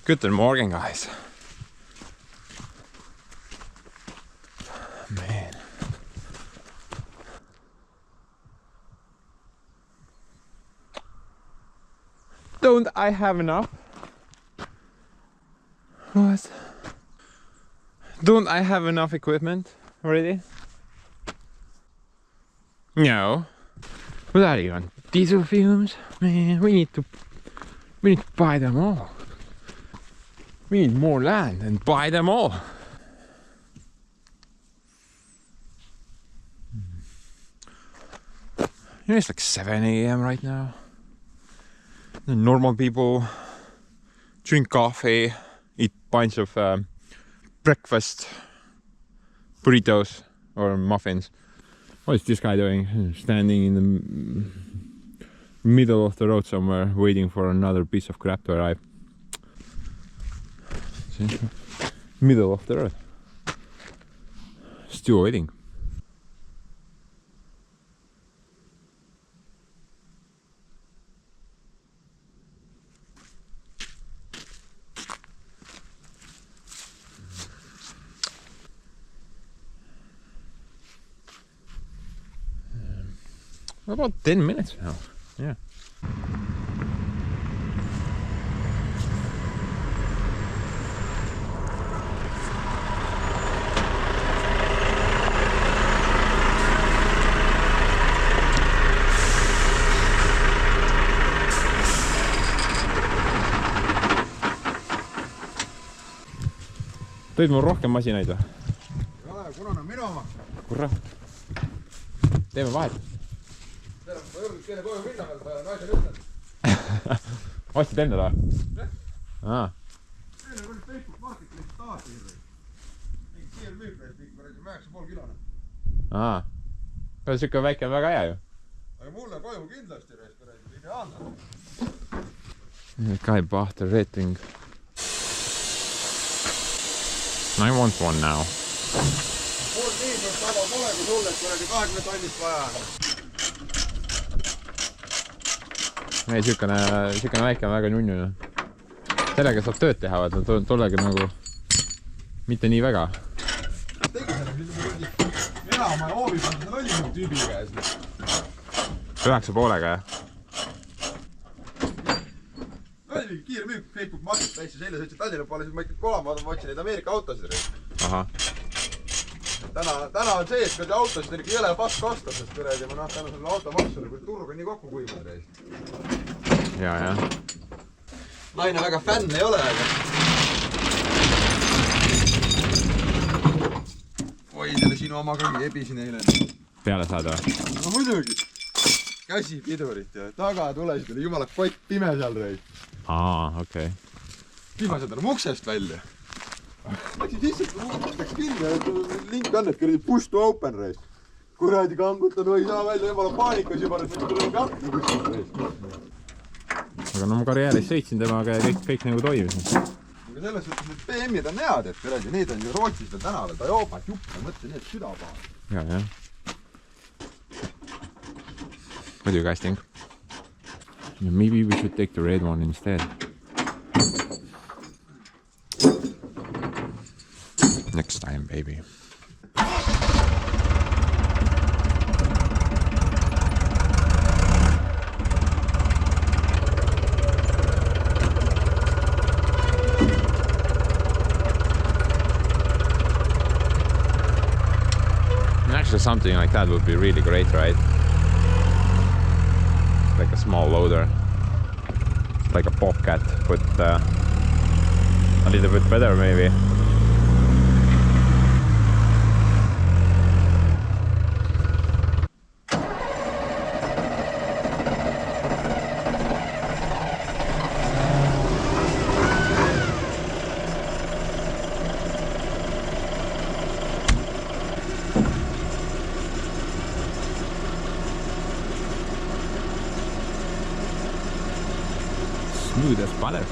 Guten Morgen, guys. Man. Don't I have enough? What? Don't I have enough equipment already? No. What are you on? Diesel fumes? Man, we need to buy them all. We need more land and buy them all. You know, it's like 7 AM right now. The normal people drink coffee, eat bunch of breakfast burritos or muffins. What is this guy doing? Standing in the middle of the road somewhere, waiting for another piece of crap to arrive. See? Middle of the road. Still waiting. About 10 minutes now. Yeah. Tõid mul rohkem masinaid või? Ei ole, kuna on minu omaks. Kurat. Teeme vahetust. Ma jõudnud keele koju minna veel, naisele ütlen. Ostid endale või? Jah. Aa. Teile oli Facebook Marketis taas hirveid. Mingi kiirmüük neist mingi 9,5 kilone. Aa. See siuke väike on väga hea ju. Aga mulle koju kindlasti reis ideaalne. Guy bought the red thing. I want one now. Mul nii suurt taba pole kui sulle, et kuradi 20 tonnist vaja on. Ei, siukene väike on väga nunnu. Sellega saab tööd teha, vaata, tollega nagu mitte nii väga. Tegi selle elama ja hoovis on seal oli nagu tüübi käes. 9,5 jah? Oli mingi kiirmüük Facebook Marketis täis ja selle sõitsin Tallinna poole, siis ma ikkagi kolama vaatan, ma otsin neid Ameerika autosid. Aha. Täna on see, et kuradi autosid on ikka jõle pask osta, sest kuradi ma tänu selle automaksule, kui turg on nii kokku kuivad reis. Ja. Naine väga fänn ei ole, aga... Oi, selle sinu oma kagi ebisin eile. Peale saada või? No muidugi. Käsi pidurit ja taga tulesid, oli jumala kott pime seal reis. Aa, okei. Viimased on uksest välja. Läksin sisse, läks kinni ja link on, et kuradi push to open reis. Kuradi kangutan, ei saa välja, jumala paanikas juba, et meil tuleb appi kuskilt reis. Aga no ma karjääris sõitsin temaga ja kõik nagu toimis. Aga selles suhtes need BM-id on head, et kuradi, need on ju Rootsis veel tänaval, ta joobat juppe, mõtlesin, need süda paha. Ja. What do you guys think? Maybe we should take the red one instead. Next time, baby. Actually, something like that would be really great, right? Like a small loader, like a Bobcat, but a little bit better maybe. Smooth as butter.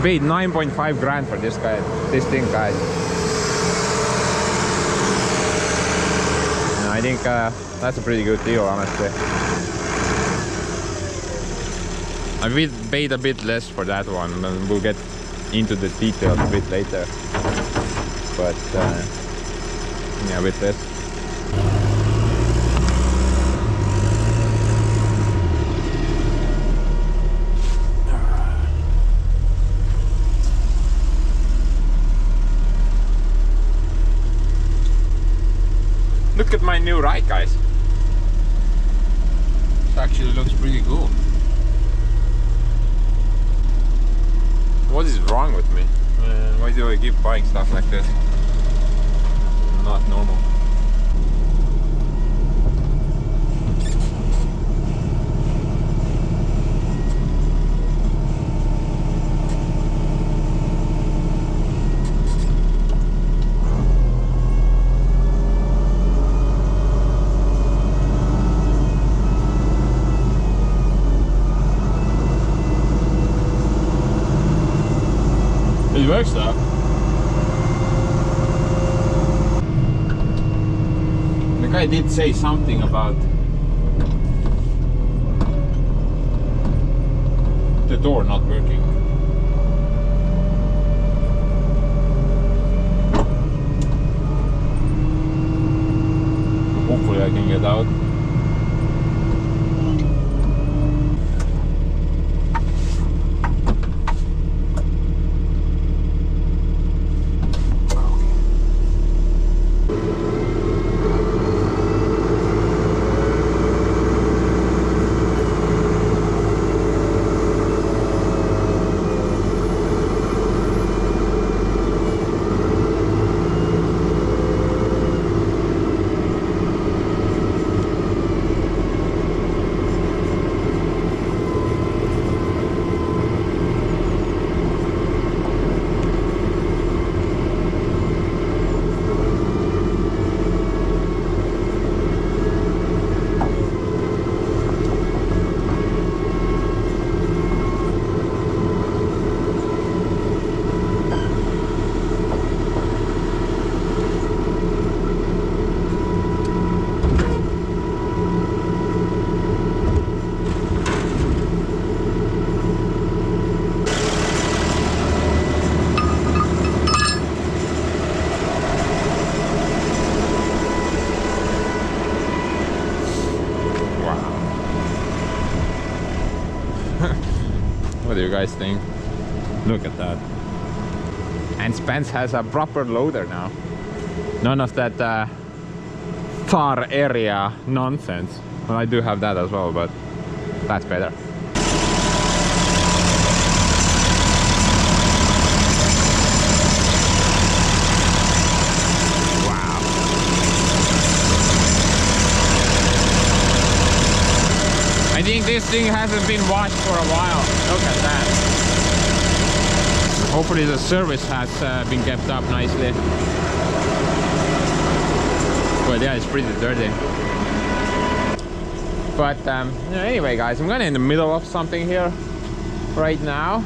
paid 9.5 grand for this thing, guys. And I think that's a pretty good deal, honestly. I paid a bit less for that one, and we'll get into the details a bit later. But yeah, with this. Look at my new ride, guys. It actually looks pretty cool. What is wrong with me? Why do I keep buying stuff like this? Not normal. It works though. The guy did say something about the door not working. Hopefully I can get out. What do you guys think? Look at that. And Spence has a proper loader now. None of that tar area nonsense. Well, I do have that as well, but that's better. Wow. I think this thing hasn't been washed for a while. Look at that. Hopefully the service has been kept up nicely. But yeah, it's pretty dirty. But anyway, guys, I'm kind of in the middle of something here right now.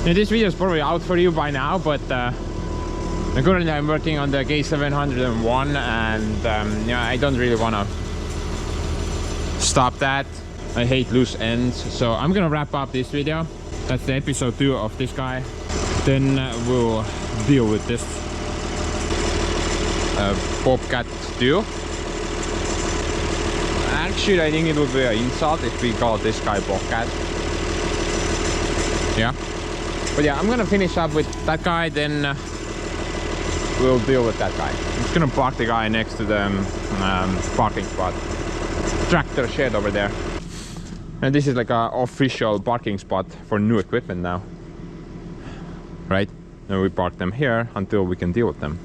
Now, this video is probably out for you by now, but currently I'm working on the K701, and yeah, I don't really want to stop that. I hate loose ends, so I'm gonna wrap up this video. That's the episode 2 of this guy. Then we'll deal with this Bobcat Duo. Actually, I think it would be an insult if we call this guy Bobcat. Yeah. But yeah, I'm gonna finish up with that guy, then we'll deal with that guy. I'm just gonna park the guy next to the parking spot. Tractor shed over there. And this is like an official parking spot for new equipment now. Right? And we park them here until we can deal with them.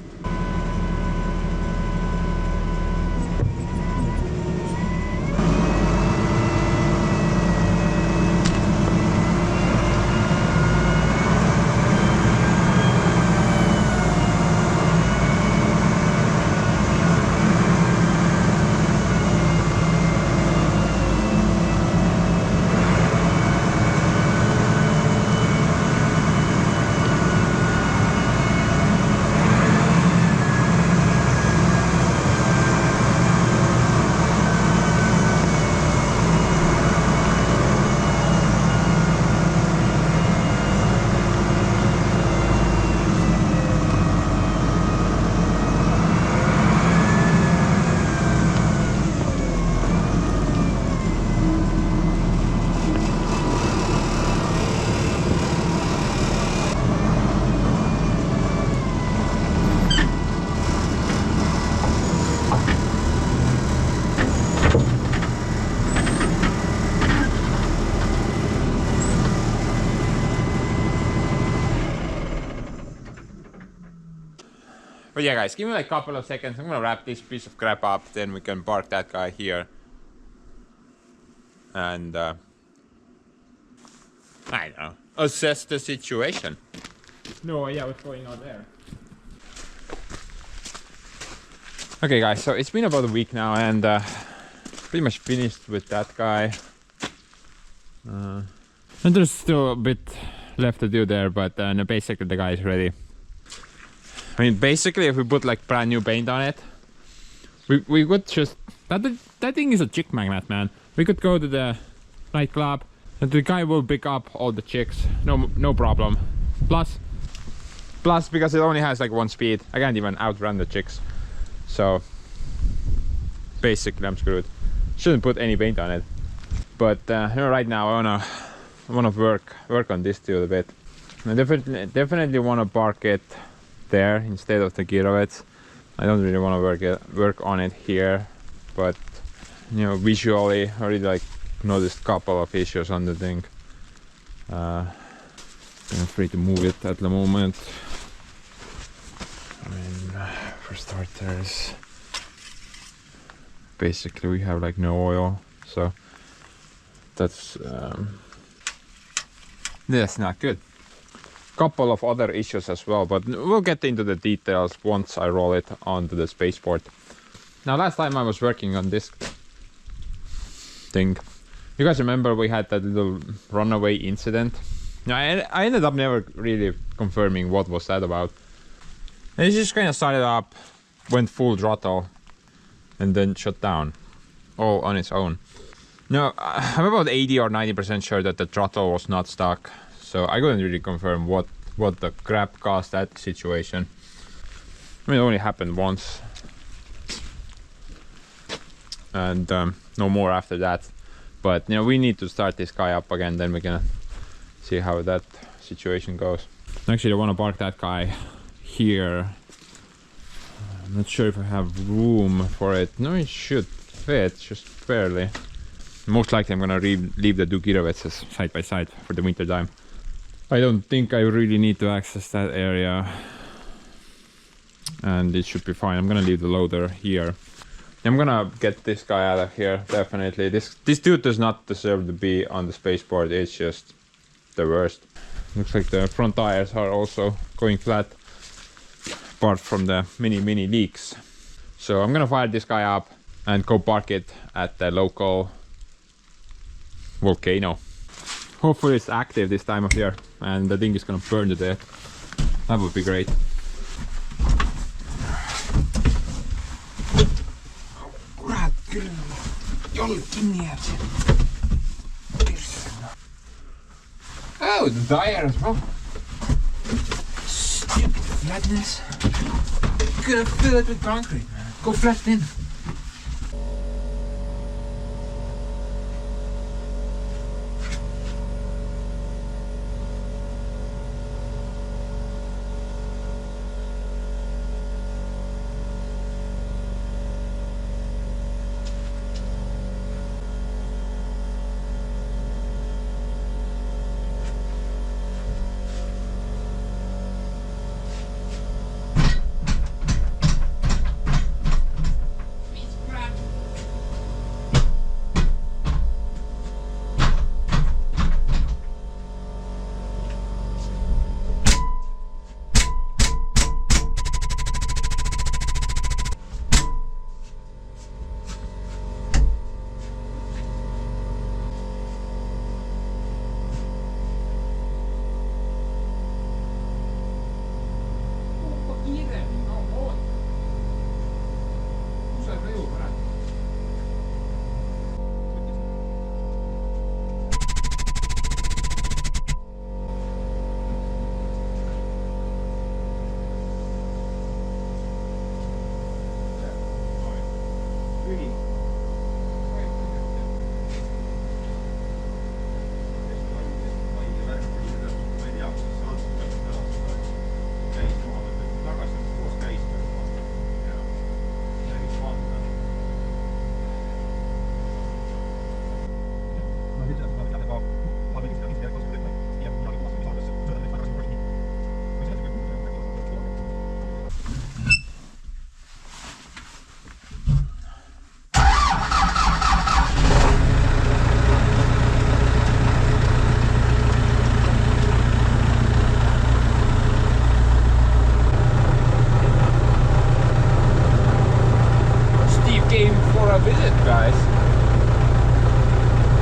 But yeah, guys, give me like a couple of seconds. I'm gonna wrap this piece of crap up, then we can park that guy here. And I don't know, assess the situation. No idea what's going on there. Okay, guys, so it's been about a week now, and pretty much finished with that guy. And there's still a bit left to do there, but no, basically the guy is ready. I mean, basically, if we put like brand new paint on it, we could just that thing is a chick magnet, man. We could go to the nightclub, and the guy will pick up all the chicks, no problem. Plus because it only has like 1 speed, I can't even outrun the chicks. So basically, I'm screwed. Shouldn't put any paint on it. But you know, right now I wanna work on this too a bit. I definitely wanna park it there instead of the Gearbox. I don't really want to work on it here, but you know, visually I really like noticed a couple of issues on the thing. I'm free to move it at the moment. I mean, for starters, basically we have like no oil, so that's not good. Couple of other issues as well, but we'll get into the details once I roll it onto the spaceport. Now, last time I was working on this thing, you guys remember we had that little runaway incident? Now, I ended up never really confirming what was that about. And it just kind of started up, went full throttle, and then shut down, all on its own. Now, I'm about 80 or 90% sure that the throttle was not stuck. So I couldn't really confirm what the crap caused that situation. I mean, it only happened once. And no more after that. But you know, we need to start this guy up again, then we can see how that situation goes. Actually, I want to park that guy here. I'm not sure if I have room for it. No, it should fit, just barely. Most likely I'm gonna leave the two Gearboxes side by side for the winter time. I don't think I really need to access that area, and it should be fine. I'm gonna leave the loader here. I'm gonna get this guy out of here, definitely. This dude does not deserve to be on the spaceport. It's just the worst. Looks like the front tires are also going flat, apart from the mini leaks. So I'm gonna fire this guy up and go park it at the local volcano. Hopefully it's active this time of year and the thing is gonna burn to death. That would be great. Kurat, kyllä jollekin jäätä. Oh, the tire as well. Stupid flatness. Could have filled it with concrete, man. Go flat in. a visit, guys.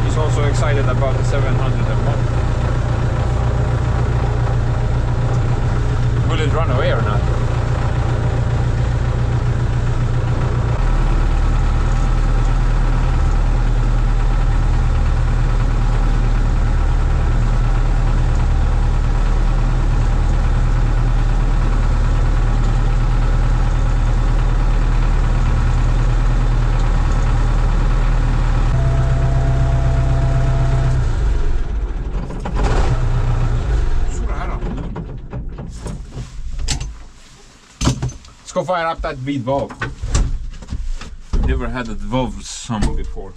He's also excited about the 701. Will it run away or not? Let's go fire up that V12. Never had a Volvo some before.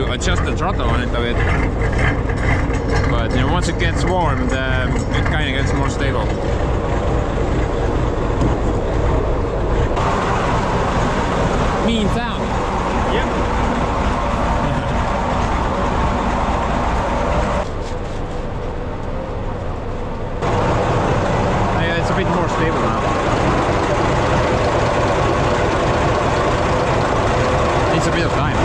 Adjust the throttle on it a bit, but you know, once it gets warmed, it kind of gets more stable. Mean sound. Yep. Yeah, it's a bit more stable now. It's a bit of time.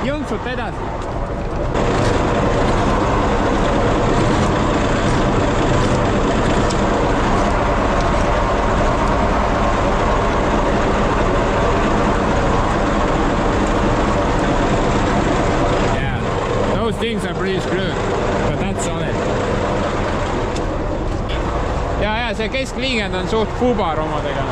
Jõnksut edasi. Yeah, those things are pretty screwed, but that's solid. Ja, see keskliigend on suht fubar omadega.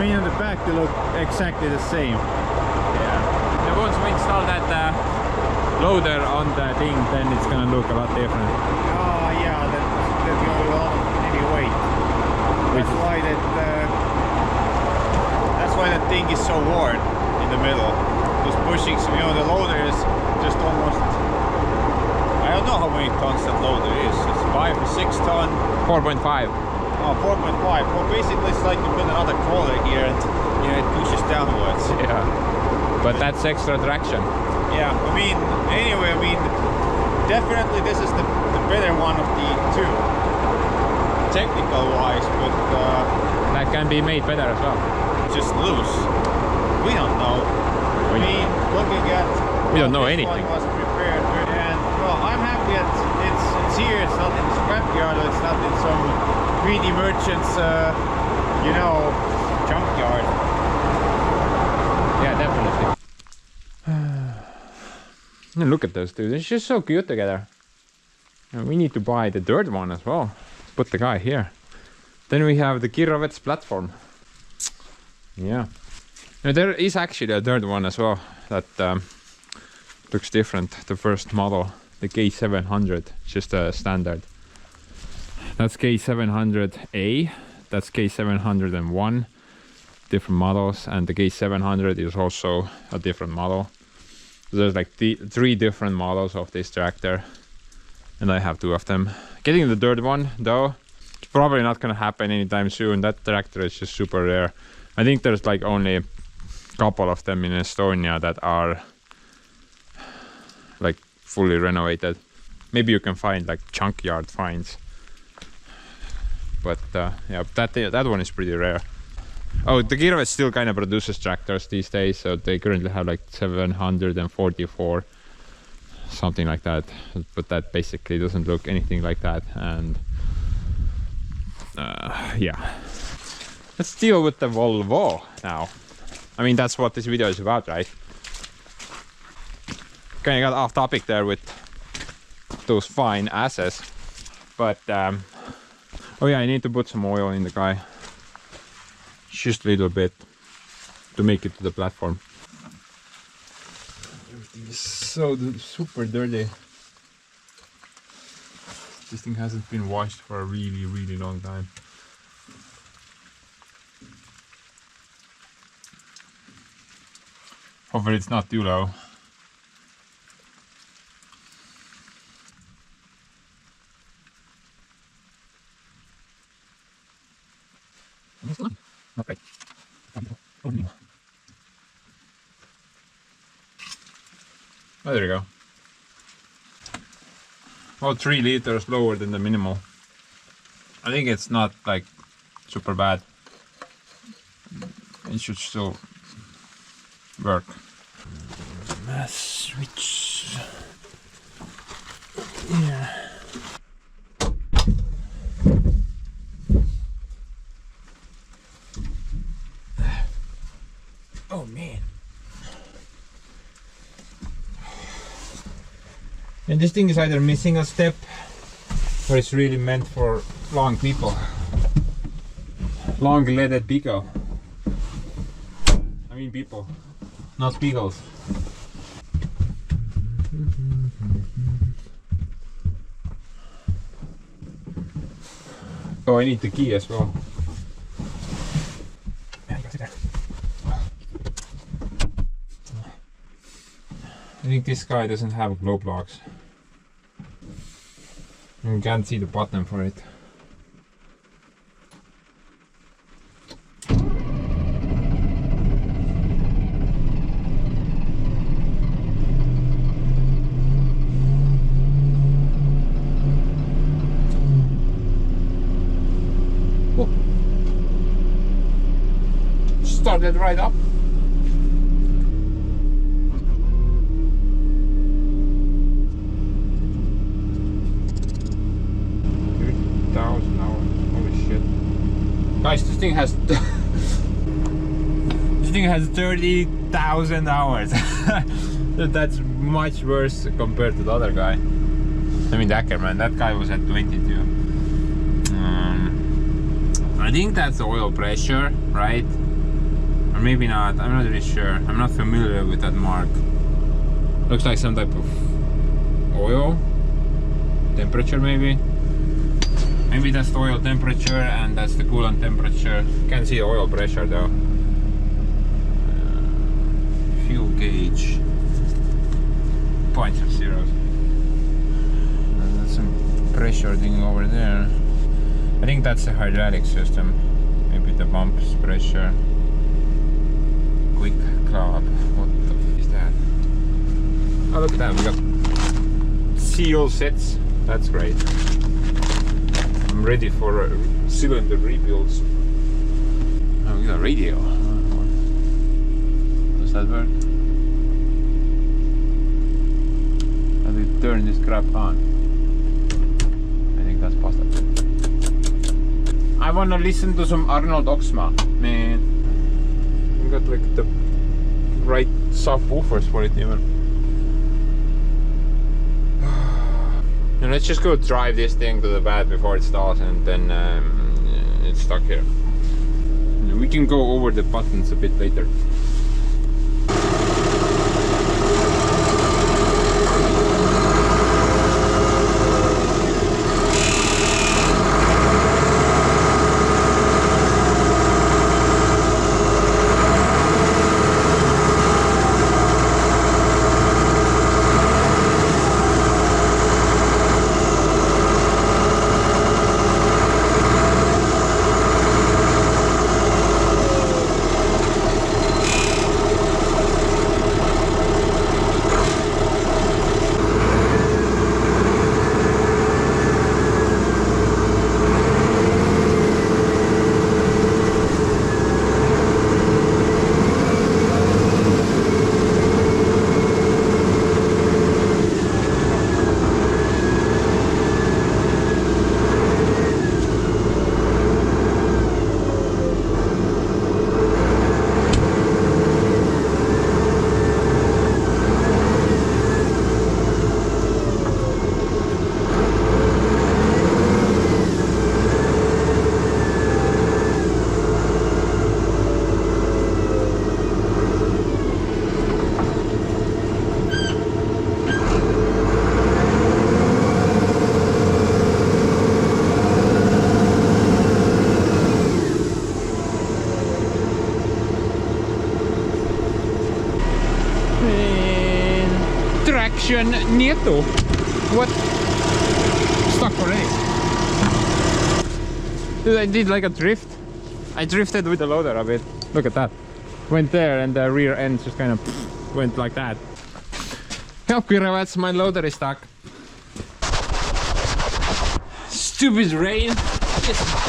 mean, on the back they look exactly the same. Yeah. And once we install that loader on the thing, then it's gonna look a lot different. Oh yeah, that goes a lot of heavy weight. That's why that thing is so worn in the middle. Those bushings, you know, the loader is just almost, I don't know how many tons that loader is. It's 5 or 6 ton. 4.5. Oh, 4.5. Well, basically it's like you put another crawler here and you know, it pushes downwards. Yeah. But that's extra traction. Yeah, I mean, anyway, I mean, definitely this is the better one of the two, technical wise, but that can be made better as well. just loose. We don't know. I mean, looking at We don't know this anything. one was prepared with, and well, I'm happy that it's here. It's not in the scrapyard. It's not in some greedy merchant's, you know, junkyard. Yeah, definitely. Look at those two. They're just so cute together. And we need to buy the dirt one as well. Put the guy here. Then we have the Gearbox platform. Yeah. Now there is actually a third one as well that looks different. The first model, the K700, just a standard. That's K700A, that's K701, different models, and the K700 is also a different model. So there's like 3 different models of this tractor, and I have 2 of them. Getting the third one though, it's probably not gonna happen anytime soon. That tractor is just super rare. I think there's like only a couple of them in Estonia that are like fully renovated. Maybe you can find like junkyard finds, but yeah, that one is pretty rare. Oh, the Gearbox still kind of produces tractors these days, so they currently have like 744, something like that, but that basically doesn't look anything like that. And yeah, let's deal with the Volvo now. I mean, that's what this video is about, right? Kind of got off topic there with those fine asses, but oh yeah, I need to put some oil in the guy, just a little bit, to make it to the platform. Everything is so super dirty. This thing hasn't been washed for a really long time. Hopefully it's not too low. Okay. Oh, there you go. About 3 liters lower than the minimal. I think it's not like super bad. It should still work. Mass switch. Yeah. Oh man. And this thing is either missing a step or it's really meant for long people. Long leaded people. I mean people, not beagles. Oh, I need the key as well. I think this guy doesn't have glow plugs. You can't see the button for it. Oh. Started right up. Guys, this thing has 30,000 hours. That's much worse compared to the other guy. I mean, the Ackerman, that guy was at 22. I think that's the oil pressure, right? Or maybe not, I'm not really sure. I'm not familiar with that mark. Looks like some type of oil. Temperature maybe. Maybe that's the oil temperature and that's the coolant temperature. Can't see the oil pressure though. Fuel gauge. Bunch of zeros. And that's some pressure thing over there. I think that's the hydraulic system. Maybe the bumps pressure. Quick club. What the f is that? Oh, look at that. We got seal sets. That's great. I'm ready for cylinder rebuilds. Oh, we got a radio. Does that work? How do you turn this crap on? I think that's possible. I wanna listen to some Arnold Oxma. Man, we got like the right subwoofers for it even. And let's just go drive this thing to the bed before it starts, and then it's stuck here. And we can go over the buttons a bit later. Traction nieto. What? Stuck already. Dude, I did like a drift. I drifted with the loader a bit. Look at that. Went there and the rear end just kind of went like that. Help me, Ravats, my loader is stuck. Stupid rain. Yes.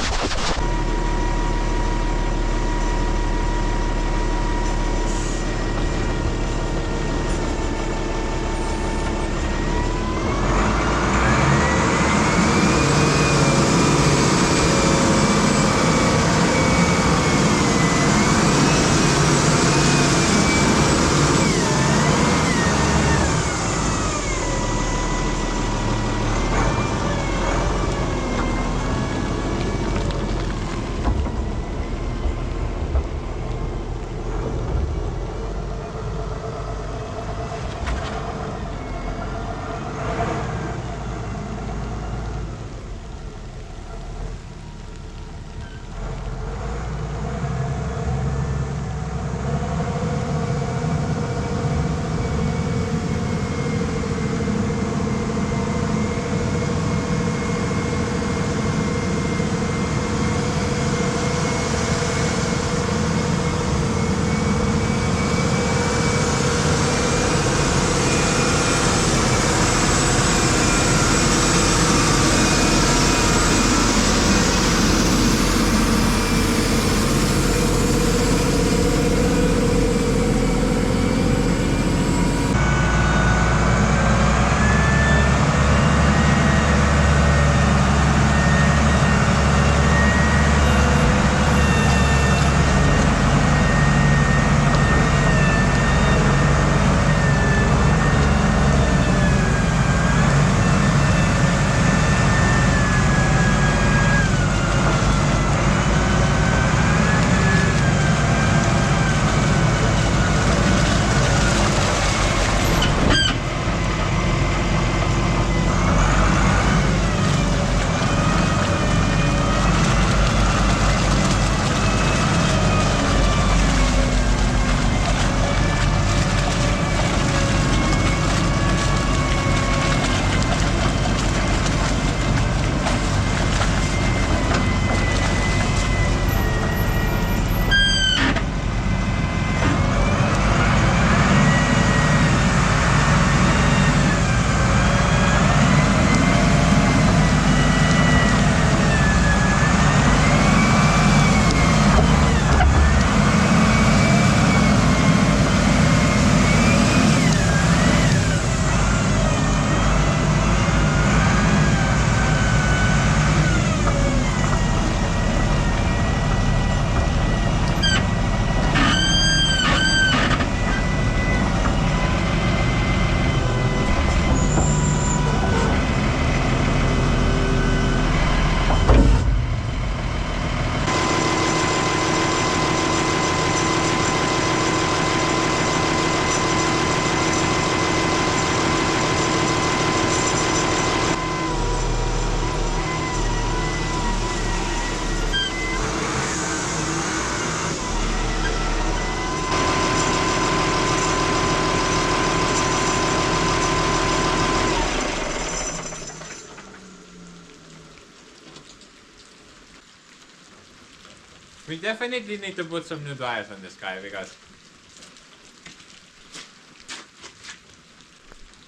We definitely need to put some new tires on this guy because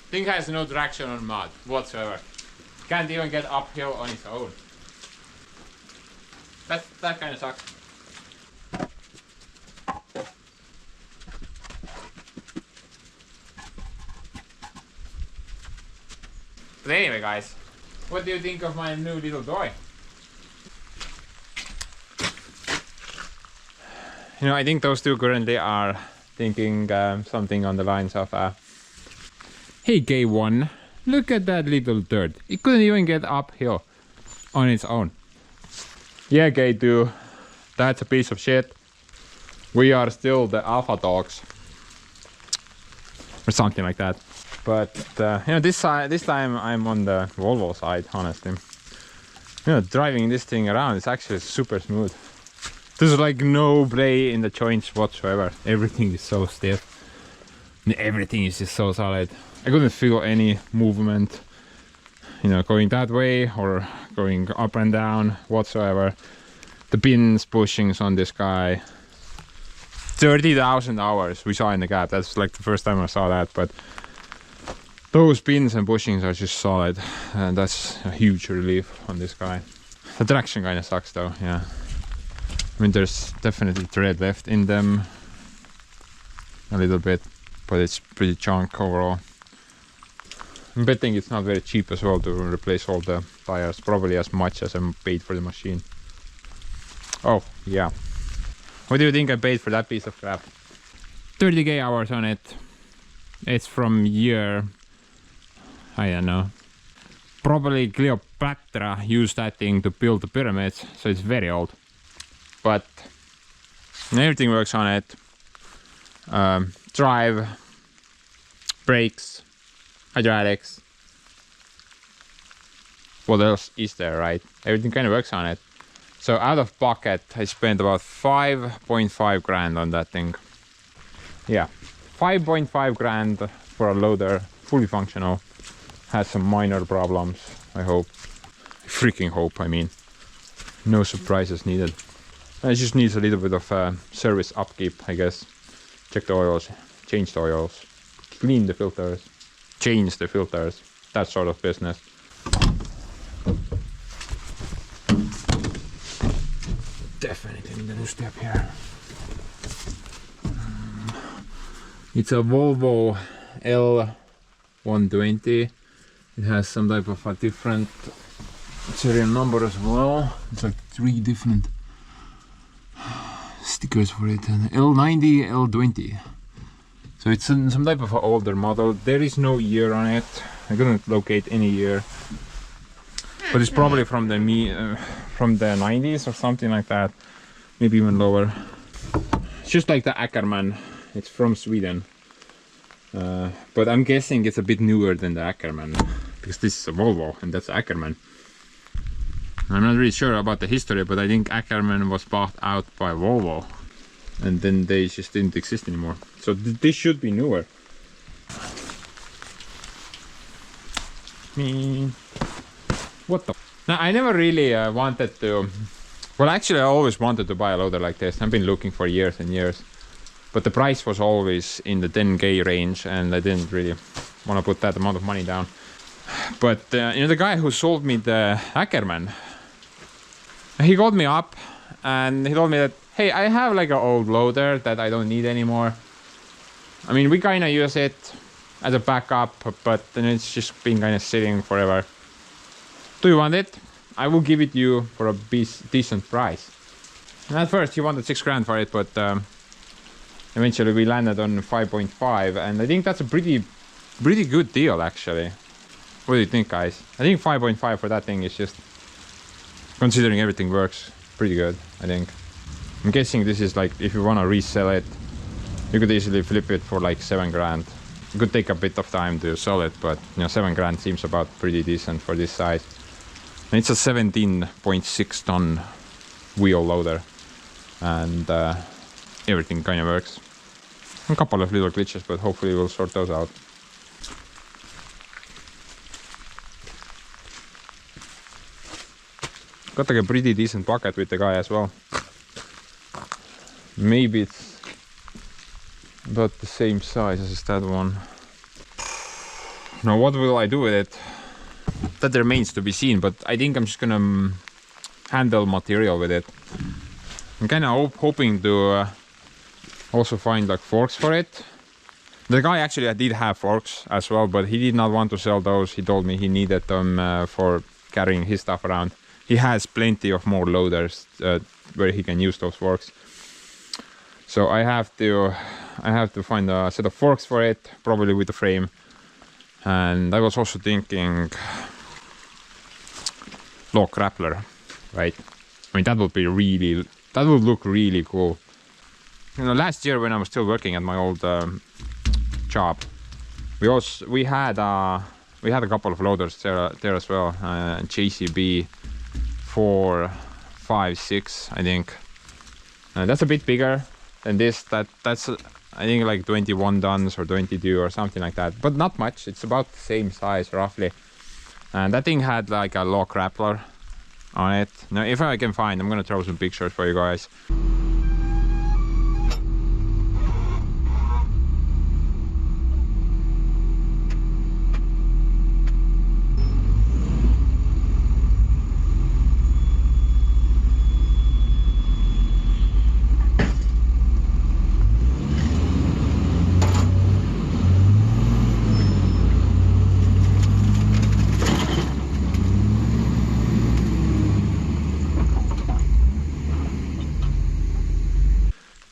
thing has no traction on mud whatsoever. Can't even get uphill on its own. That kind of sucks. But anyway, guys, what do you think of my new little toy? You know, I think those two currently are thinking something on the lines of hey K1, look at that little dirt. It couldn't even get uphill on its own. Yeah, K2, that's a piece of shit. We are still the alpha dogs. Or something like that. But you know, this time I'm on the Volvo side, honestly. You know, driving this thing around is actually super smooth. There's like no play in the joints whatsoever. Everything is so stiff. And everything is just so solid. I couldn't feel any movement, you know, going that way or going up and down whatsoever. The pins bushings on this guy, 30,000 hours we saw in the gap. That's like the first time I saw that, but those pins and bushings are just solid, and that's a huge relief on this guy. The traction kind of sucks though, yeah. I mean, there's definitely tread left in them a little bit, but it's pretty junk overall. I'm betting it's not very cheap as well to replace all the tires, probably as much as I paid for the machine. Oh, yeah. What do you think I paid for that piece of crap? 30k hours on it. It's from year, I don't know. Probably Cleopatra used that thing to build the pyramids, so it's very old. But everything works on it. Drive, brakes, hydraulics. What else is there, right? Everything kind of works on it. So out of pocket, I spent about 5.5 grand on that thing. Yeah, 5.5 grand for a loader, fully functional. Has some minor problems, I hope. Freaking hope, I mean. No surprises needed. It just needs a little bit of service upkeep, I guess. Check the oils, change the oils, clean the filters, change the filters, that sort of business. Definitely need a new step here. It's a Volvo L120. It has some type of a different serial number as well. It's like 3 different stickers for it, and L90, L20. So it's some type of an older model. There is no year on it. I couldn't locate any year, but it's probably from the 90s or something like that, maybe even lower. It's just like the Ackerman. It's from Sweden, but I'm guessing it's a bit newer than the Ackerman because this is a Volvo and that's Ackerman. I'm not really sure about the history, but I think Ackerman was bought out by Volvo and then they just didn't exist anymore. So this should be newer. What the? Now, I never really wanted to... Well, actually I always wanted to buy a loader like this. I've been looking for years and years. But the price was always in the 10k range and I didn't really want to put that amount of money down. But you know, the guy who sold me the Ackerman, he called me up and he told me that, hey, I have like an old loader that I don't need anymore. I mean, we kind of use it as a backup, but then it's just been kind of sitting forever. Do you want it? I will give it you for a decent price. And at first he wanted 6 grand for it, but eventually we landed on 5.5, and I think that's a pretty good deal actually. What do you think, guys? I think 5.5 for that thing is just, considering everything works, pretty good, I think. I'm guessing this is like, if you want to resell it, you could easily flip it for like 7 grand. It could take a bit of time to sell it, but you know, 7 grand seems about pretty decent for this size. And it's a 17.6 ton wheel loader, and everything kind of works. A couple of little glitches, but hopefully we'll sort those out. Got like a pretty decent bucket with the guy as well. Maybe it's about the same size as that one. Now what will I do with it? That remains to be seen, but I think I'm just gonna handle material with it. I'm kind of hoping to also find like forks for it. The guy actually did have forks as well, but he did not want to sell those. He told me he needed them for carrying his stuff around. He has plenty of more loaders where he can use those forks. So I have to find a set of forks for it, probably with the frame. And I was also thinking log grappler, right? I mean, that would look really cool. You know, last year when I was still working at my old job, we had a couple of loaders there as well, JCB 4, 5, 6, I think. That's a bit bigger than this. That's I think like 21 tons or 22 or something like that, but not much. It's about the same size roughly. And that thing had like a log grappler on it. Now if I can find, I'm gonna throw some pictures for you guys.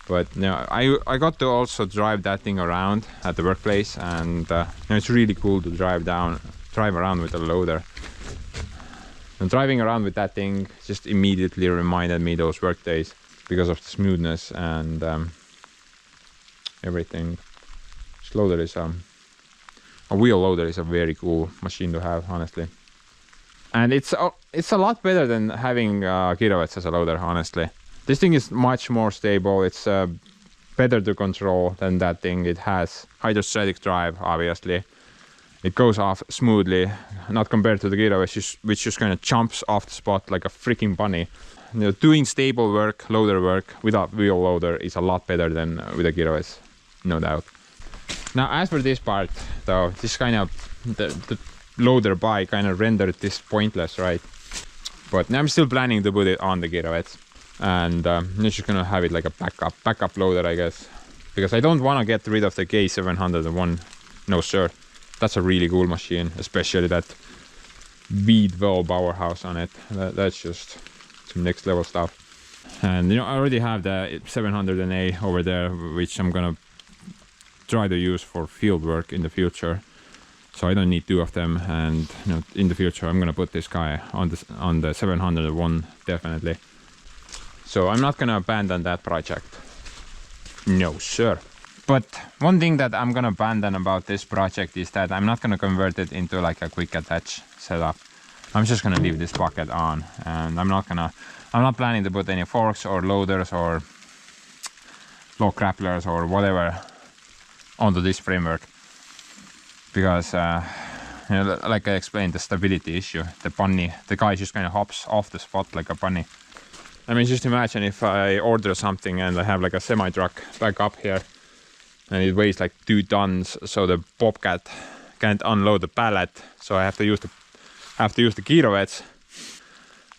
But no, I got to also drive that thing around at the workplace, and it's really cool to drive around with a loader. And driving around with that thing just immediately reminded me those work days because of the smoothness and everything. This loader is a wheel loader is a very cool machine to have, honestly. And it's a lot better than having Gearbox as a loader, honestly. This thing is much more stable. It's better to control than that thing. It has hydrostatic drive, obviously. It goes off smoothly, not compared to the Gearbox, which just kind of jumps off the spot like a freaking bunny. You know, doing stable work, loader work without wheel loader is a lot better than with a Gearbox, no doubt. Now, as for this part, though, this kind of the loader by kind of rendered this pointless, right? But now I'm still planning to put it on the Gearbox. And I'm just gonna have it like a backup loader, I guess, because I don't want to get rid of the K701. No sir, that's a really cool machine, especially that V12 powerhouse on it. That's just some next level stuff. And you know, I already have the 700NA over there, which I'm gonna try to use for field work in the future, so I don't need two of them. And you know, in the future I'm gonna put this guy on the 701 definitely. So I'm not gonna abandon that project. No, sir. But one thing that I'm gonna abandon about this project is that I'm not gonna convert it into like a quick attach setup. I'm just gonna leave this bucket on, and I'm not planning to put any forks or loaders or log grapplers or whatever onto this framework. Because you know, like I explained, the stability issue. The guy just kind of hops off the spot like a bunny. I mean, just imagine if I order something and I have like a semi-truck back up here and it weighs like 2 tons, so the bobcat can't unload the pallet, so I have to use the Gearbox,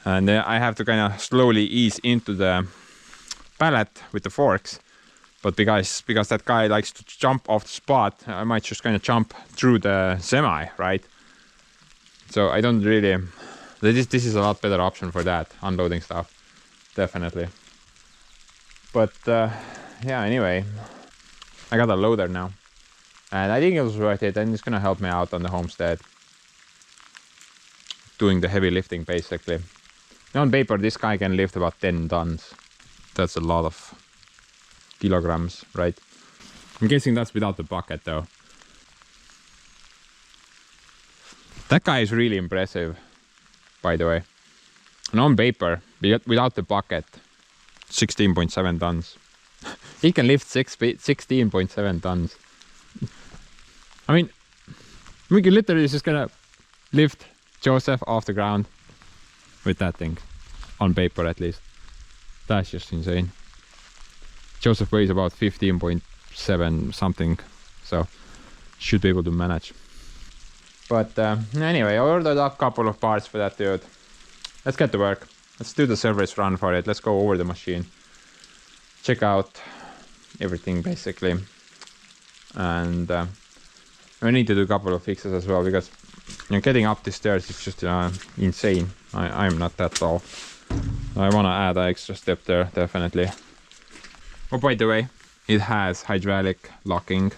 and then I have to kind of slowly ease into the pallet with the forks. But because that guy likes to jump off the spot, I might just kind of jump through the semi, right? So I don't really... This is a lot better option for that, unloading stuff. Definitely. But yeah, anyway, I got a loader now, and I think it was worth it, and it's gonna help me out on the homestead doing the heavy lifting basically. On paper this guy can lift about 10 tons. That's a lot of kilograms, right? I'm guessing that's without the bucket though. That guy is really impressive, by the way. And on paper, without the bucket, 16.7 tons. He can lift 16.7 tons. I mean, we can literally just gonna lift Joseph off the ground with that thing. On paper, at least. That's just insane. Joseph weighs about 15.7 something, so should be able to manage. But anyway, I ordered a couple of parts for that dude. Let's get to work. Let's do the service run for it. Let's go over the machine, check out everything basically, and we need to do a couple of fixes as well, because getting up the stairs is just insane. I'm not that tall. I want to add an extra step there, definitely. Oh, by the way, it has hydraulic locking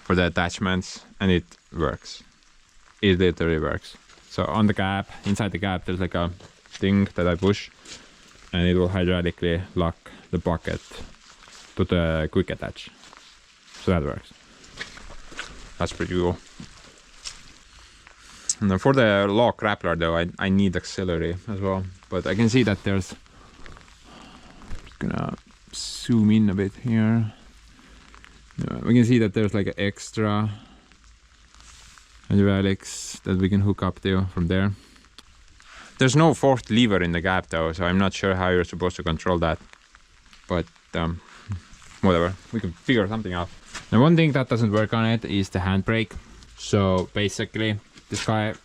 for the attachments, and it works. It literally works. So on the gap, inside the gap, there's like a thing that I push, and it will hydraulically lock the bucket to the quick attach. So that works. That's pretty cool. And then for the lock grappler though, I need auxiliary as well. But I can see that there's... Just gonna zoom in a bit here. We can see that there's like an extra hydraulics that we can hook up to from there. There's no fourth lever in the gap though, so I'm not sure how you're supposed to control that. But whatever, we can figure something out. Now one thing that doesn't work on it is the handbrake. So basically this guy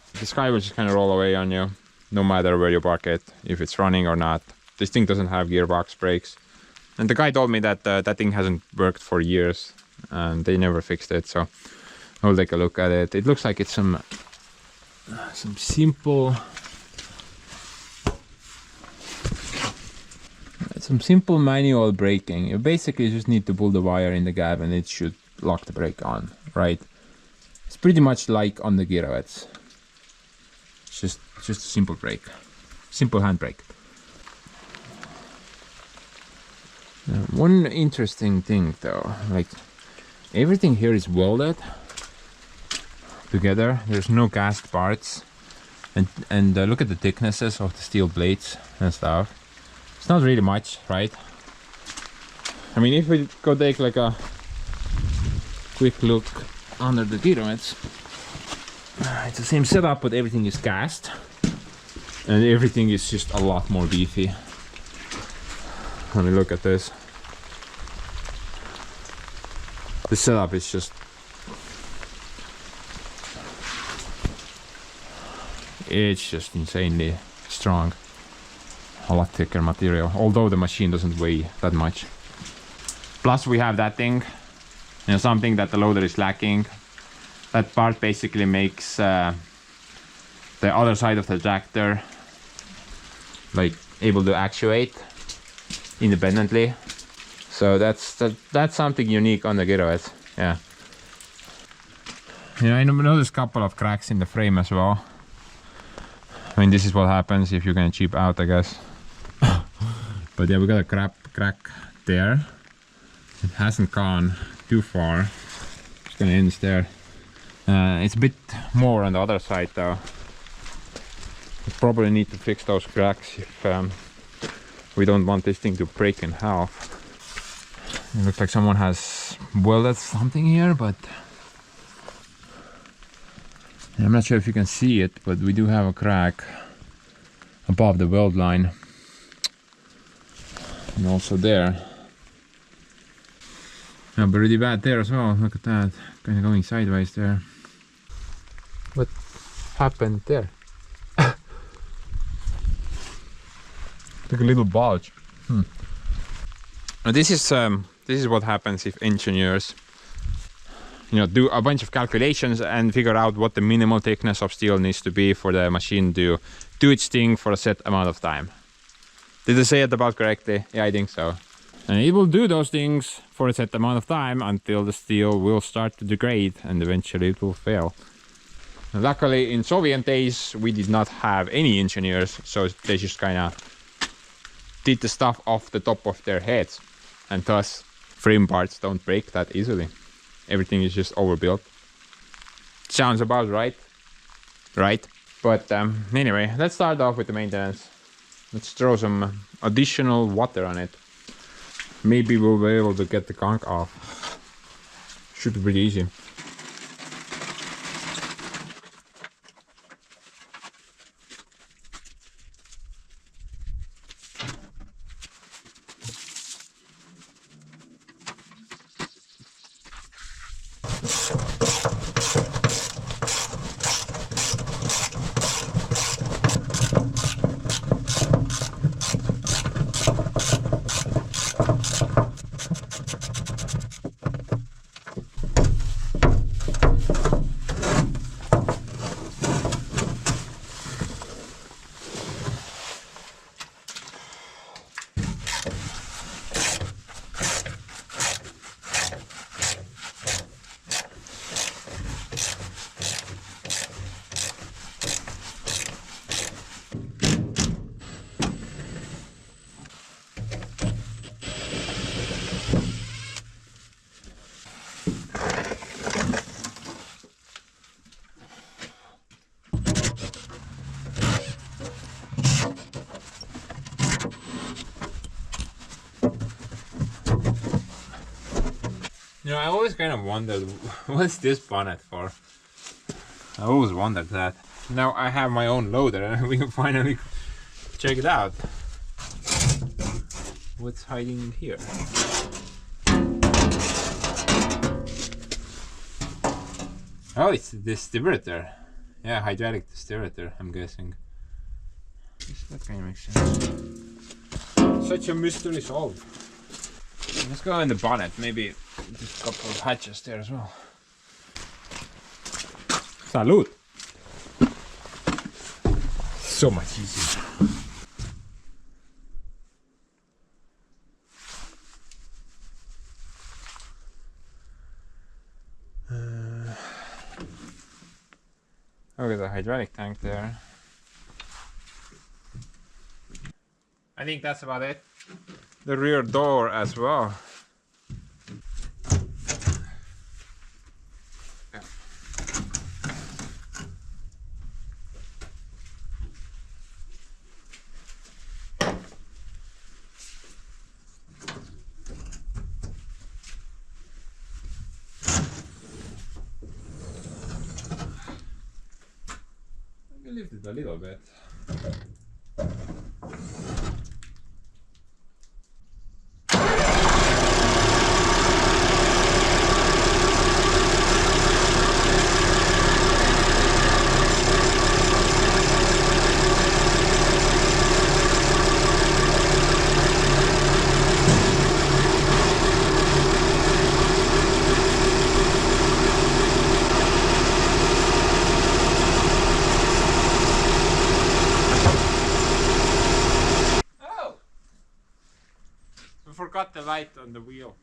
will just kind of roll away on you no matter where you park it, if it's running or not. This thing doesn't have gearbox brakes. And the guy told me that that thing hasn't worked for years and they never fixed it, so I'll take a look at it. It looks like it's some simple manual braking. You basically just need to pull the wire in the gap and it should lock the brake on, right? It's pretty much like on the Gearbox. It's just a simple brake, simple handbrake. One interesting thing though, like everything here is welded together. There's no cast parts, and look at the thicknesses of the steel plates and stuff. It's not really much, right? I mean, if we go take like a quick look under the Gearbox, it's the same setup, but everything is cast and everything is just a lot more beefy. Let me look at this. The setup is just... It's just insanely strong. A lot thicker material, although the machine doesn't weigh that much. Plus we have that thing, something that the loader is lacking. That part basically makes the other side of the tractor like able to actuate independently. So that's something unique on the Gearbox. Yeah. I noticed a couple of cracks in the frame as well. I mean, this is what happens if you're gonna cheap out, I guess. But yeah, we got a crack there. It hasn't gone too far. It's gonna end there. It's a bit more on the other side though. We probably need to fix those cracks if we don't want this thing to break in half. It looks like someone has welded something here, but I'm not sure if you can see it, but we do have a crack above the weld line. And also there. Yeah, but really bad there as well. Look at that. Kind of going sideways there. What happened there? Like a little bulge. Now this is what happens if engineers do a bunch of calculations and figure out what the minimal thickness of steel needs to be for the machine to do its thing for a set amount of time. Did I say it about correctly? Yeah, I think so. And it will do those things for a set amount of time until the steel will start to degrade and eventually it will fail. And luckily in Soviet days we did not have any engineers, so they just kind of did the stuff off the top of their heads, and thus frame parts don't break that easily. Everything is just overbuilt. Sounds about right? Right? But anyway, let's start off with the maintenance. Let's throw some additional water on it. Maybe we'll be able to get the gunk off. Should be pretty easy. You know, I always kind of wondered, what's this bonnet for? I always wondered that. Now I have my own loader and we can finally check it out. What's hiding in here? Oh, it's the distributor. Yeah, hydraulic distributor, I'm guessing. That kind of makes sense. Such a mystery solved. Let's go in the bonnet, maybe just a couple of hatches there as well. Salud! So much easier. Look at the hydraulic tank there. I think that's about it. The rear door as well. Let me lift it a little bit. Forgot the light on the wheel.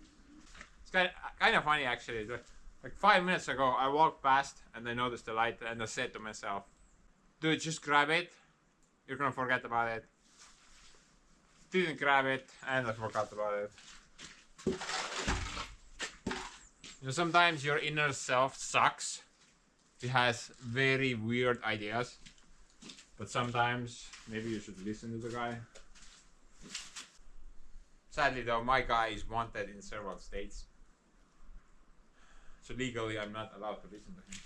It's kind of funny actually. Like 5 minutes ago I walked past and I noticed the light and I said to myself, dude, just grab it, you're gonna forget about it. Didn't grab it and I forgot about it. You know, sometimes your inner self sucks. It has very weird ideas. But sometimes maybe you should listen to the guy. Sadly though, my guy is wanted in several states. So legally I'm not allowed to listen to him.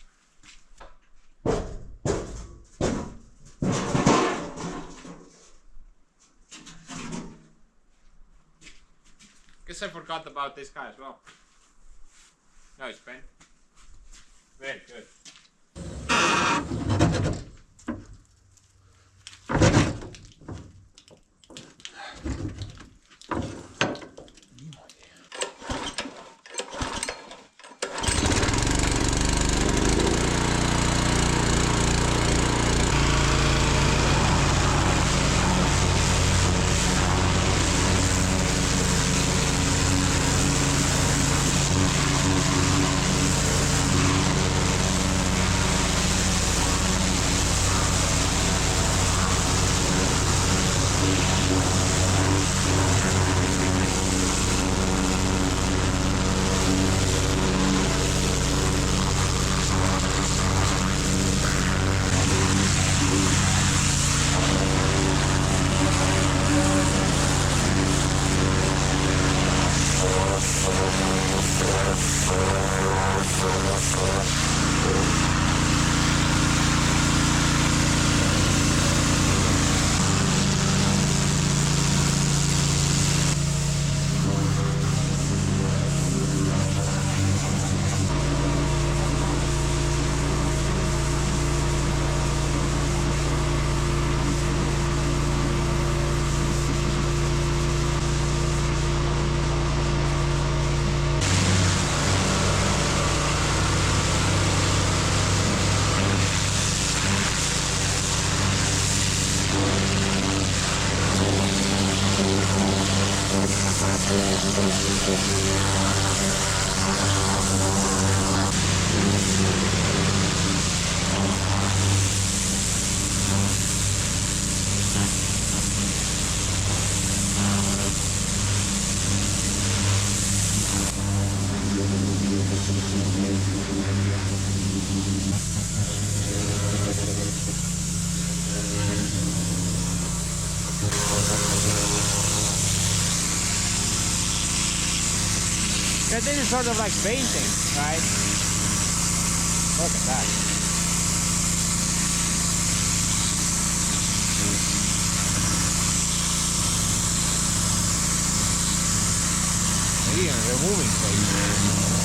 Guess I forgot about this guy as well. No, it's bent. Very good. Yeah, this is sort of like painting, right? Look at that. Maybe even removing things.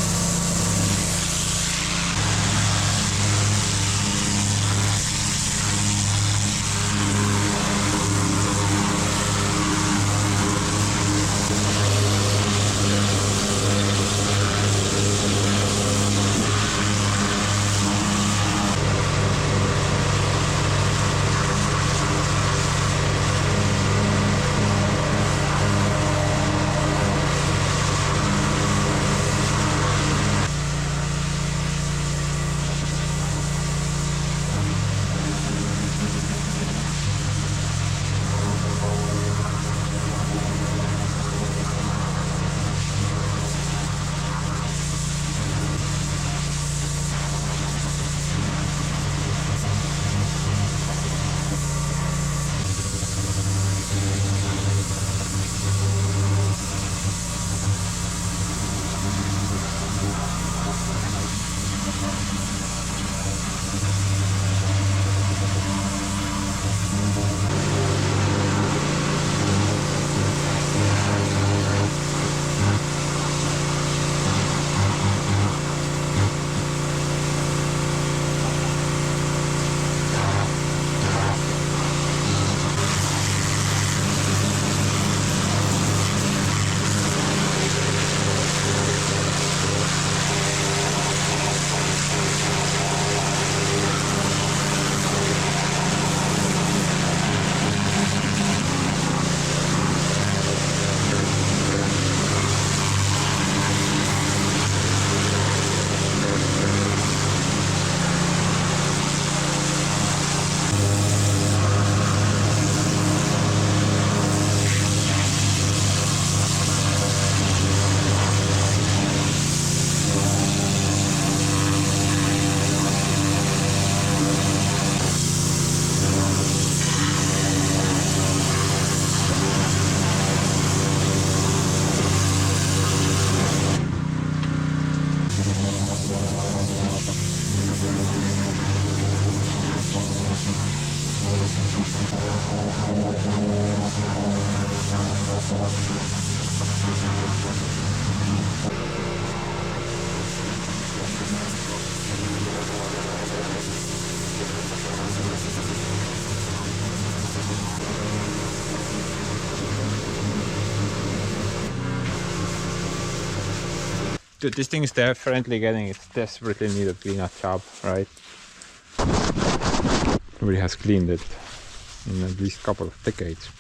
Dude, this thing is definitely getting its desperately needed cleanup job, right? Nobody has cleaned it in at least a couple of decades.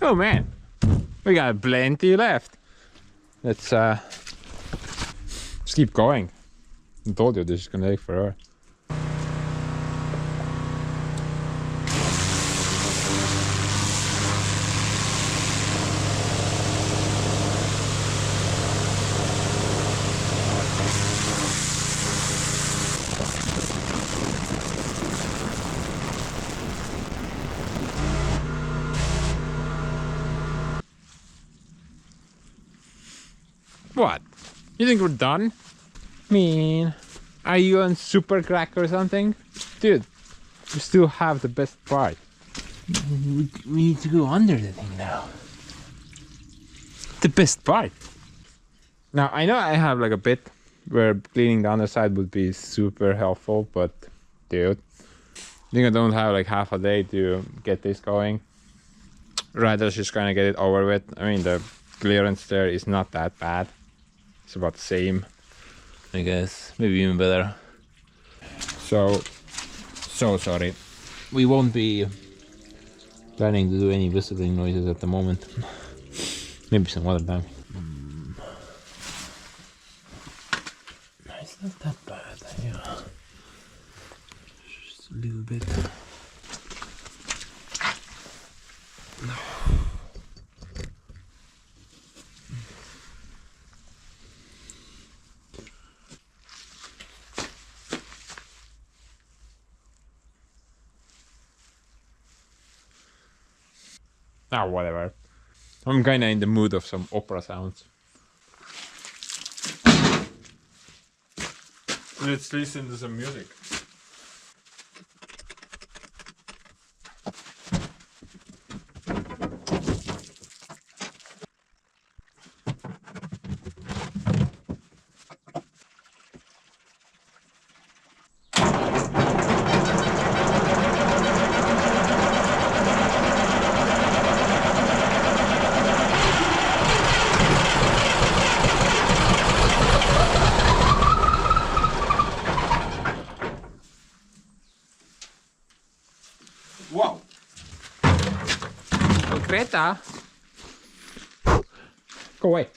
Oh man, we got plenty left. Let's keep going. I told you this is gonna take forever. What? You think we're done? Man, are you on super crack or something? Dude, we still have the best part. We need to go under the thing now. The best part. Now, I know I have like a bit where cleaning the underside would be super helpful, but dude, I think I don't have like half a day to get this going. Rather just gonna get it over with. I mean, the clearance there is not that bad. It's about the same, I guess, maybe even better. So sorry. We won't be planning to do any whistling noises at the moment. Maybe some other time. It's not that bad, yeah. Just a little bit. Ah, whatever. I'm kinda in the mood of some opera sounds. Let's listen to some music. Wow. Greta. Go away.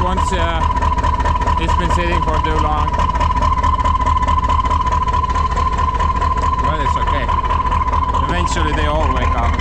Once it's been sitting for too long. But it's okay. Eventually they all wake up.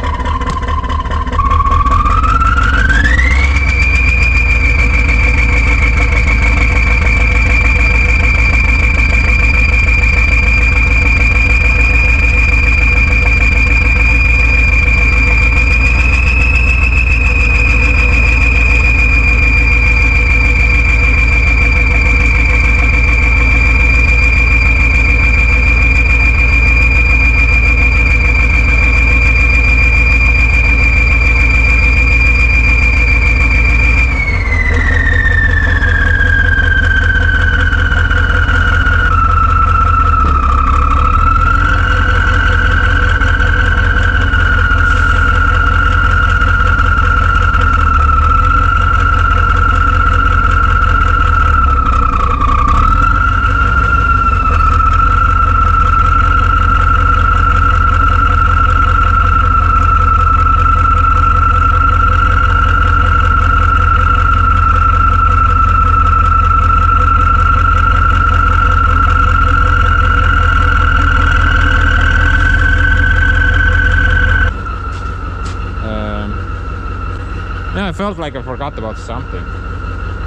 felt like I forgot about something.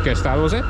Guess that was it.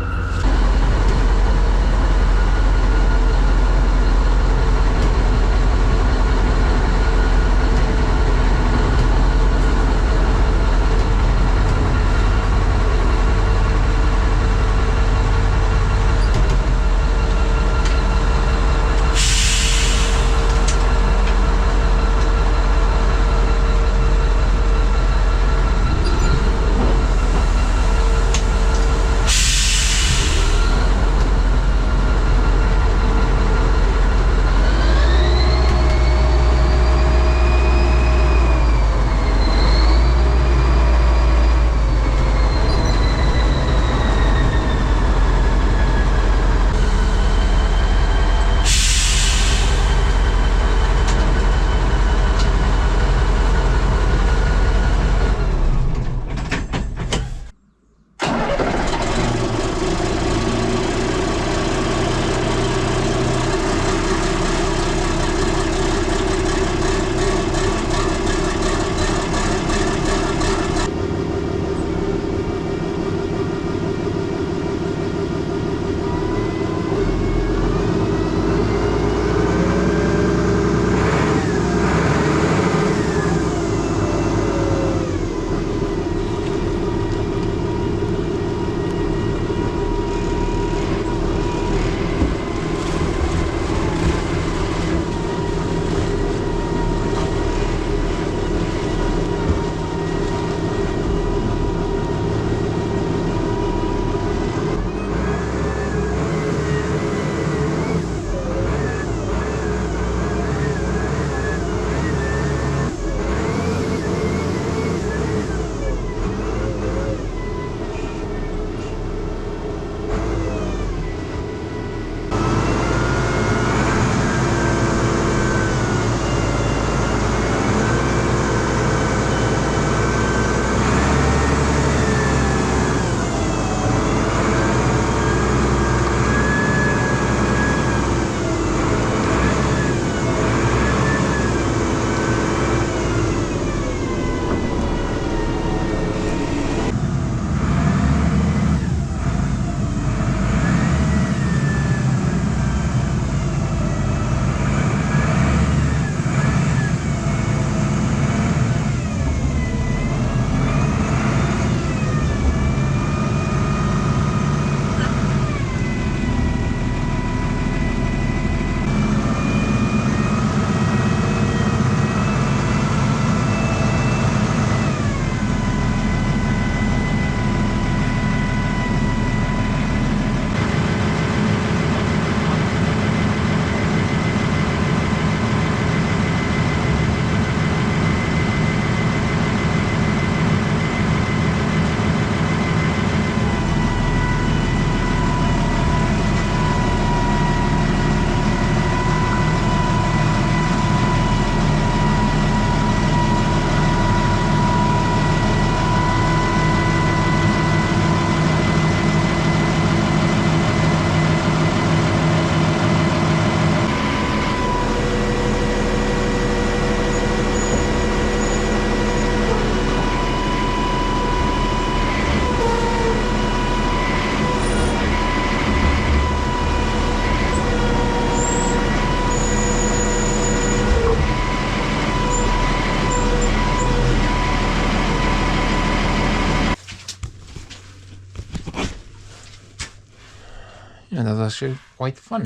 And that was actually quite fun.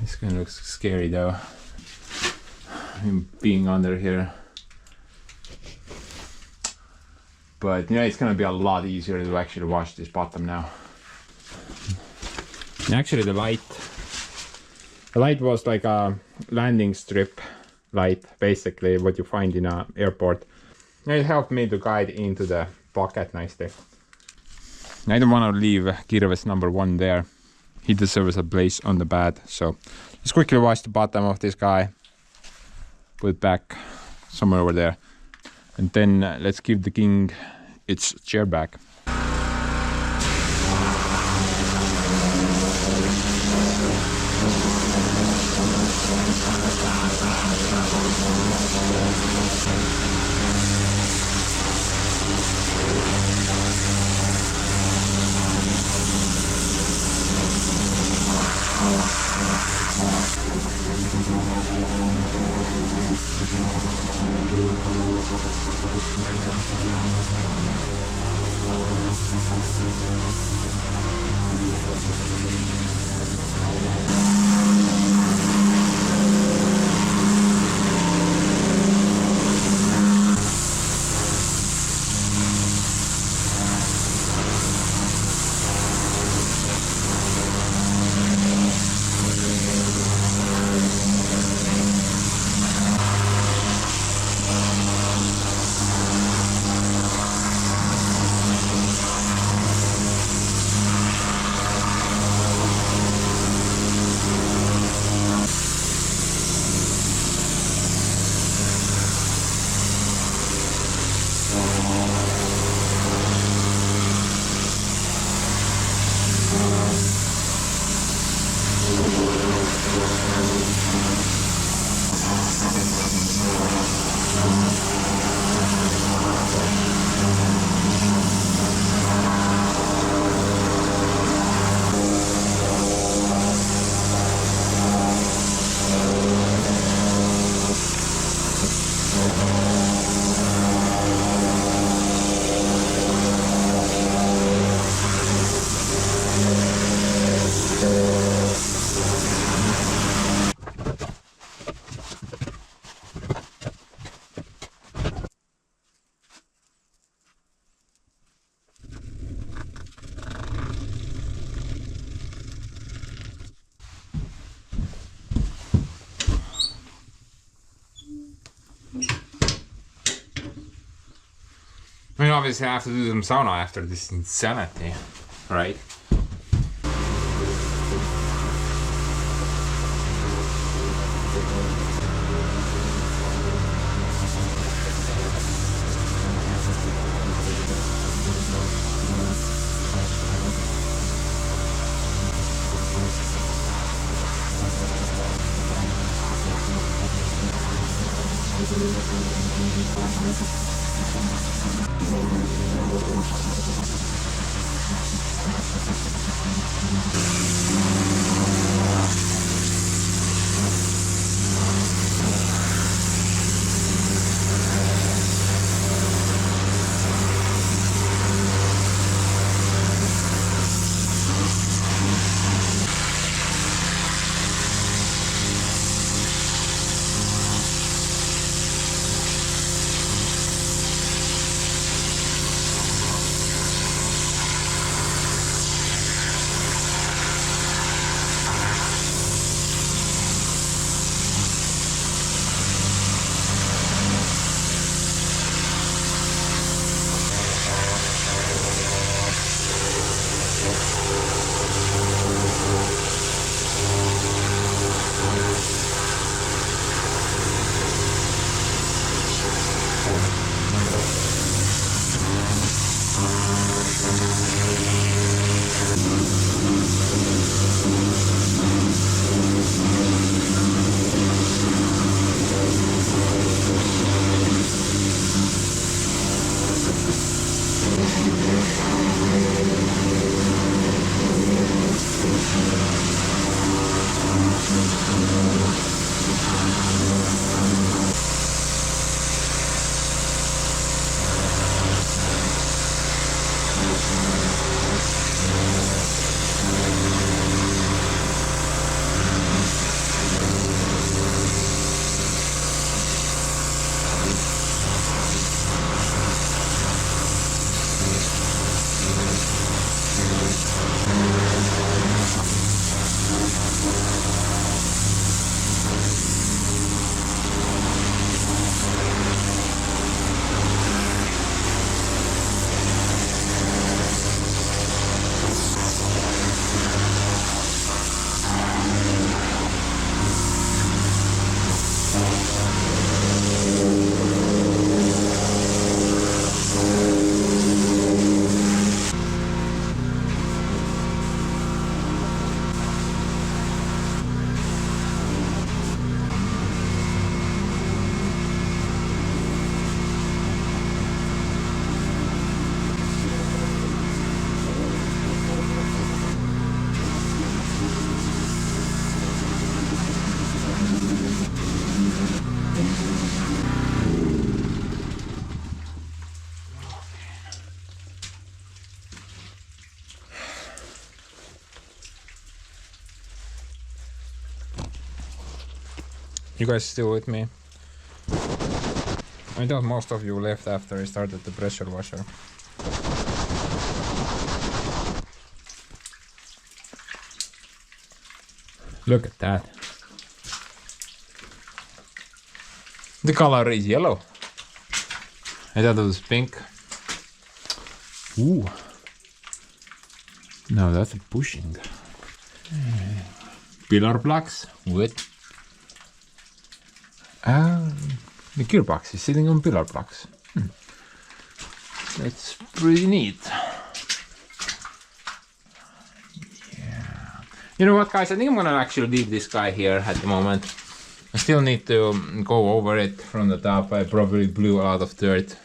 This kind of looks scary though. Being under here. But it's gonna be a lot easier to actually wash this bottom now. And actually the light was like a landing strip light, basically what you find in an airport. It helped me to guide into the pocket nicely. I don't want to leave Gearbox number 1 there. He deserves a place on the bed. So let's quickly wash the bottom of this guy. Put it back somewhere over there. And then let's give the king its chair back. I mean, obviously I have to do some sauna after this insanity, right? You guys still with me? I thought most of you left after I started the pressure washer. Look at that. The color is yellow. I thought it was pink. Ooh. No, that's a bushing. Pillar blocks with the gearbox is sitting on pillar blocks. That's pretty neat. Yeah. You know what, guys? I think I'm gonna actually leave this guy here at the moment. I still need to go over it from the top. I probably blew a lot of dirt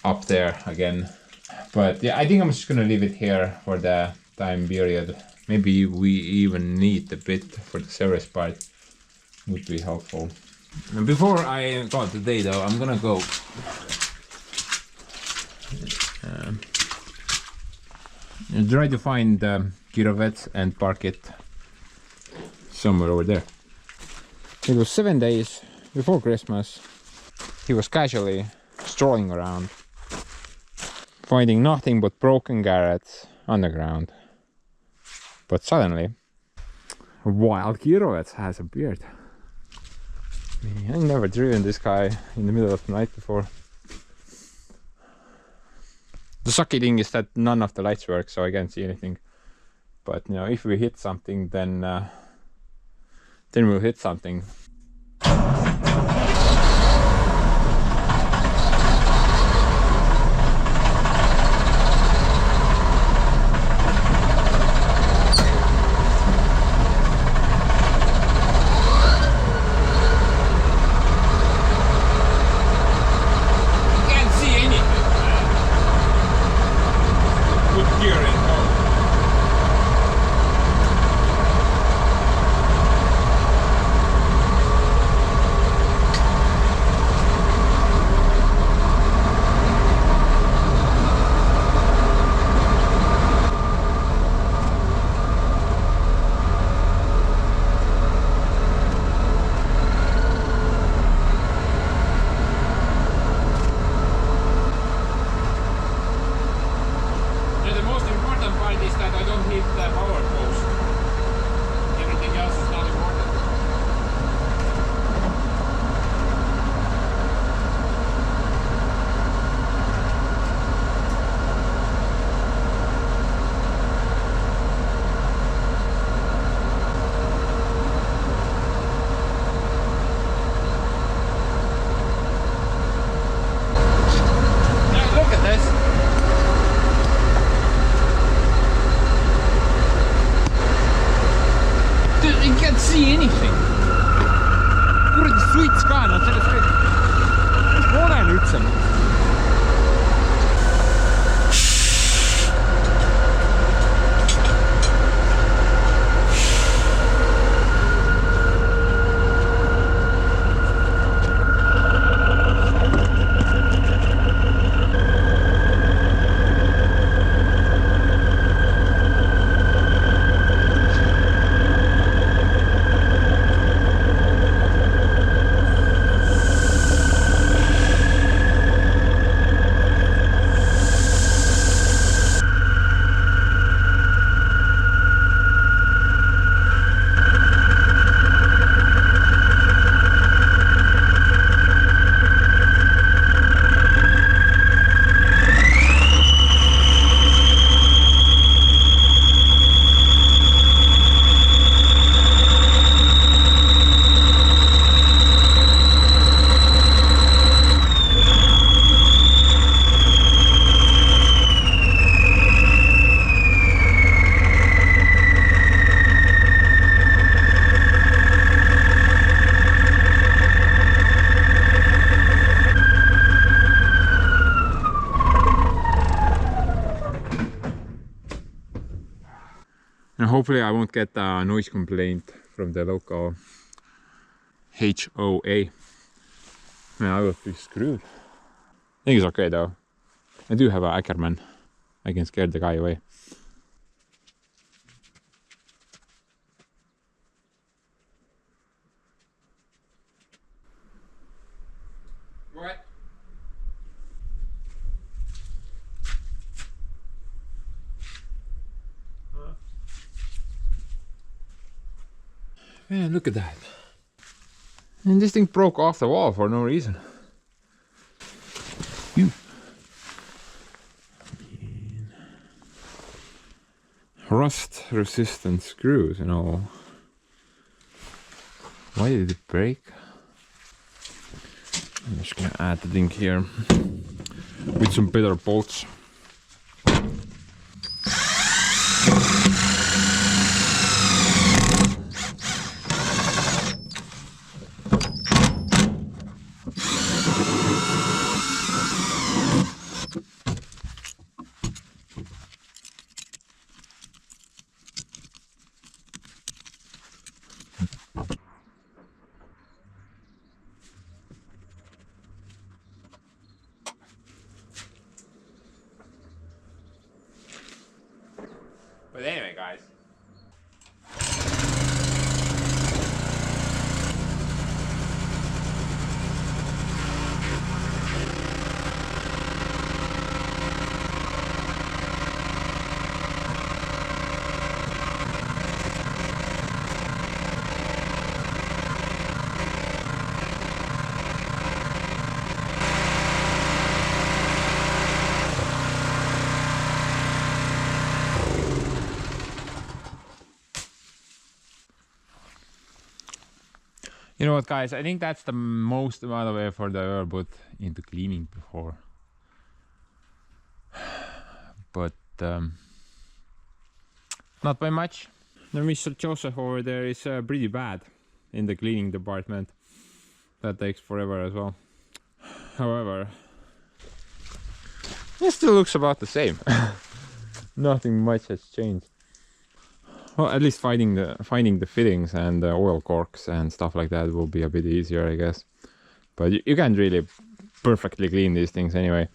up there again. But yeah, I think I'm just gonna leave it here for the time period. Maybe we even need a bit for the service part. Would be helpful. And before I go today though, I'm gonna go try to find Gearbox and park it somewhere over there. It was 7 days before Christmas. He was casually strolling around, finding nothing but broken garage on the ground. But suddenly, wild Gearbox has appeared. I've never driven this guy in the middle of the night before. The sucky thing is that none of the lights work, so I can't see anything. But you know, if we hit something, then we'll hit something. See anything. Kuradi suits ka, nad sellest kõik. Mis ma olen üldse? And hopefully I won't get a noise complaint from the local HOA. Man, I will be screwed. I think it's okay though. I do have an Ackerman. I can scare the guy away. Man, look at that. And this thing broke off the wall for no reason. Rust resistant screws and all. Why did it break? I'm just gonna add the thing here with some better bolts. But anyway, guys. You know what, guys? I think that's the most amount of effort I ever put into cleaning before. But not by much. The Mr. Joseph over there is pretty bad in the cleaning department. That takes forever as well. However, it still looks about the same. Nothing much has changed. Well, at least finding the fittings and the oil corks and stuff like that will be a bit easier, I guess. But you can't really perfectly clean these things anyway.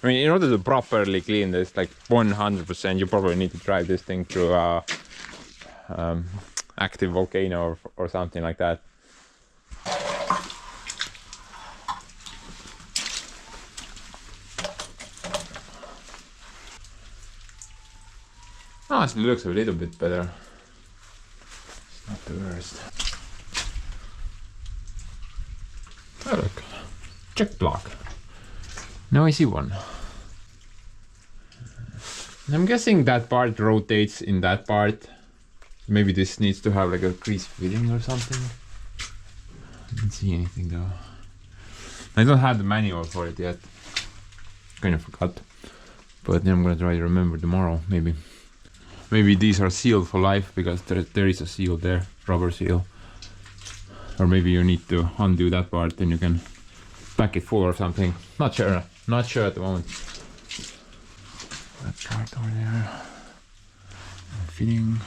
I mean, in order to properly clean this, like 100%, you probably need to drive this thing through a active volcano or something like that. Honestly, looks a little bit better. It's not the worst. Oh look, check block. Now I see one. I'm guessing that part rotates in that part. Maybe this needs to have like a grease fitting or something. I didn't see anything though. I don't have the manual for it yet. Kind of forgot. But then I'm gonna try to remember tomorrow, maybe. Maybe these are sealed for life because there is a seal there, rubber seal. Or maybe you need to undo that part, then you can pack it full or something. Not sure at the moment. That part over there. Fitting.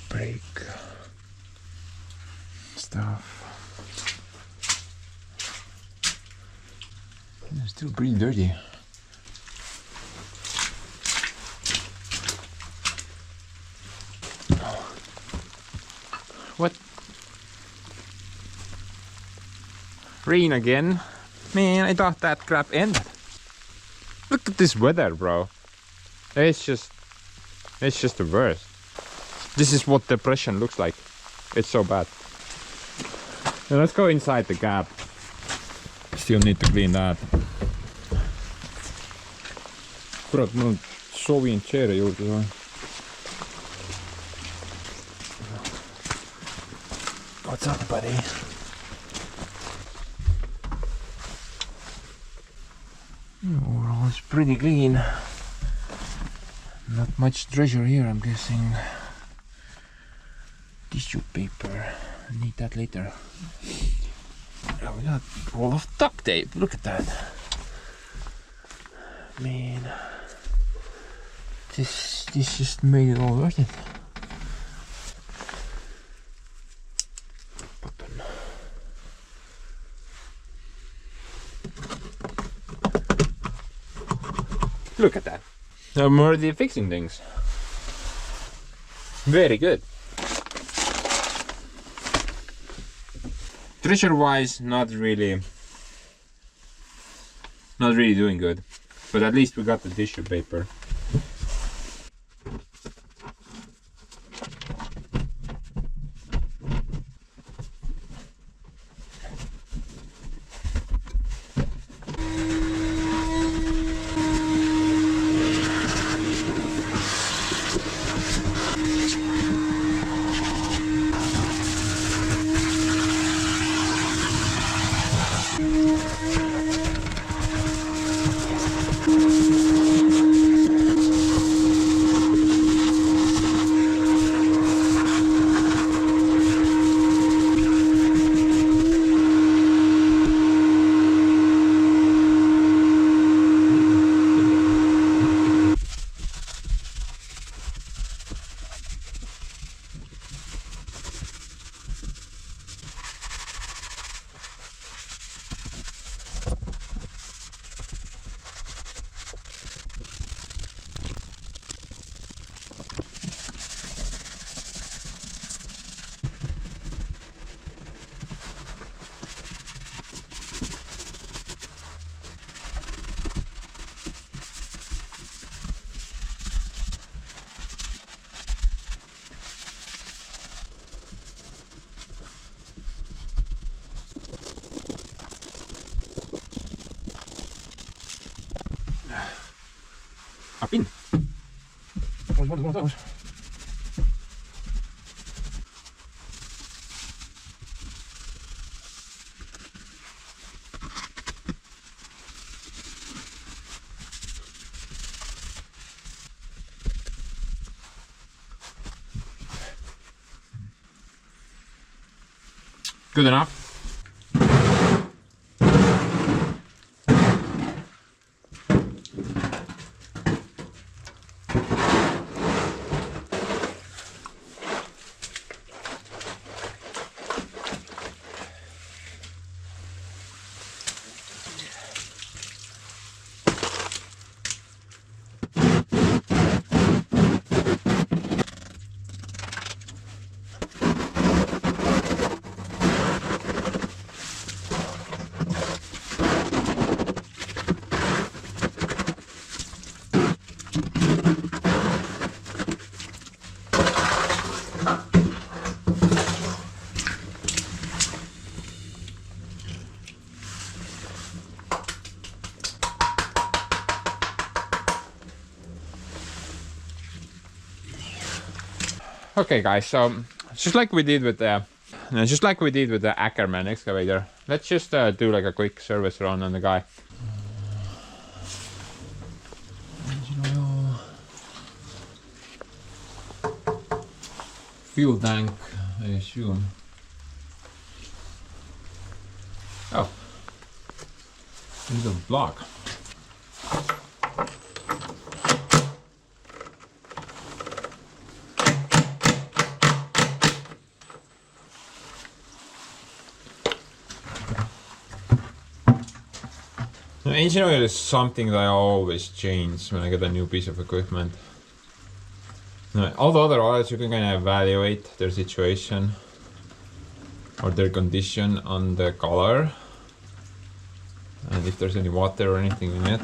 Brake. Stuff. It's still pretty dirty. What? Rain again? Man, I thought that crap ended. Look at this weather, bro. It's just the worst. This is what depression looks like. It's so bad. Now let's go inside the gap. Still need to clean that. Kurat, mul on sovin chair'i juurde või? What's up, buddy? Overall, it's pretty clean. Not much treasure here, I'm guessing. Tissue paper. I need that later. Oh, we got a roll of duct tape. Look at that. Man. This just made it all worth it. Look at that. I'm already fixing things. Very good. Treasure wise, not really doing good. But at least we got the tissue paper. Up in. One of those. Good enough. Okay guys, so just like we did with the Ackerman excavator, let's just do like a quick service run on the guy. Engine oil, fuel tank, I assume. Oh, there's a block. Engine oil is something that I always change when I get a new piece of equipment. All the other oils you can kind of evaluate their situation or their condition on the color and if there's any water or anything in it.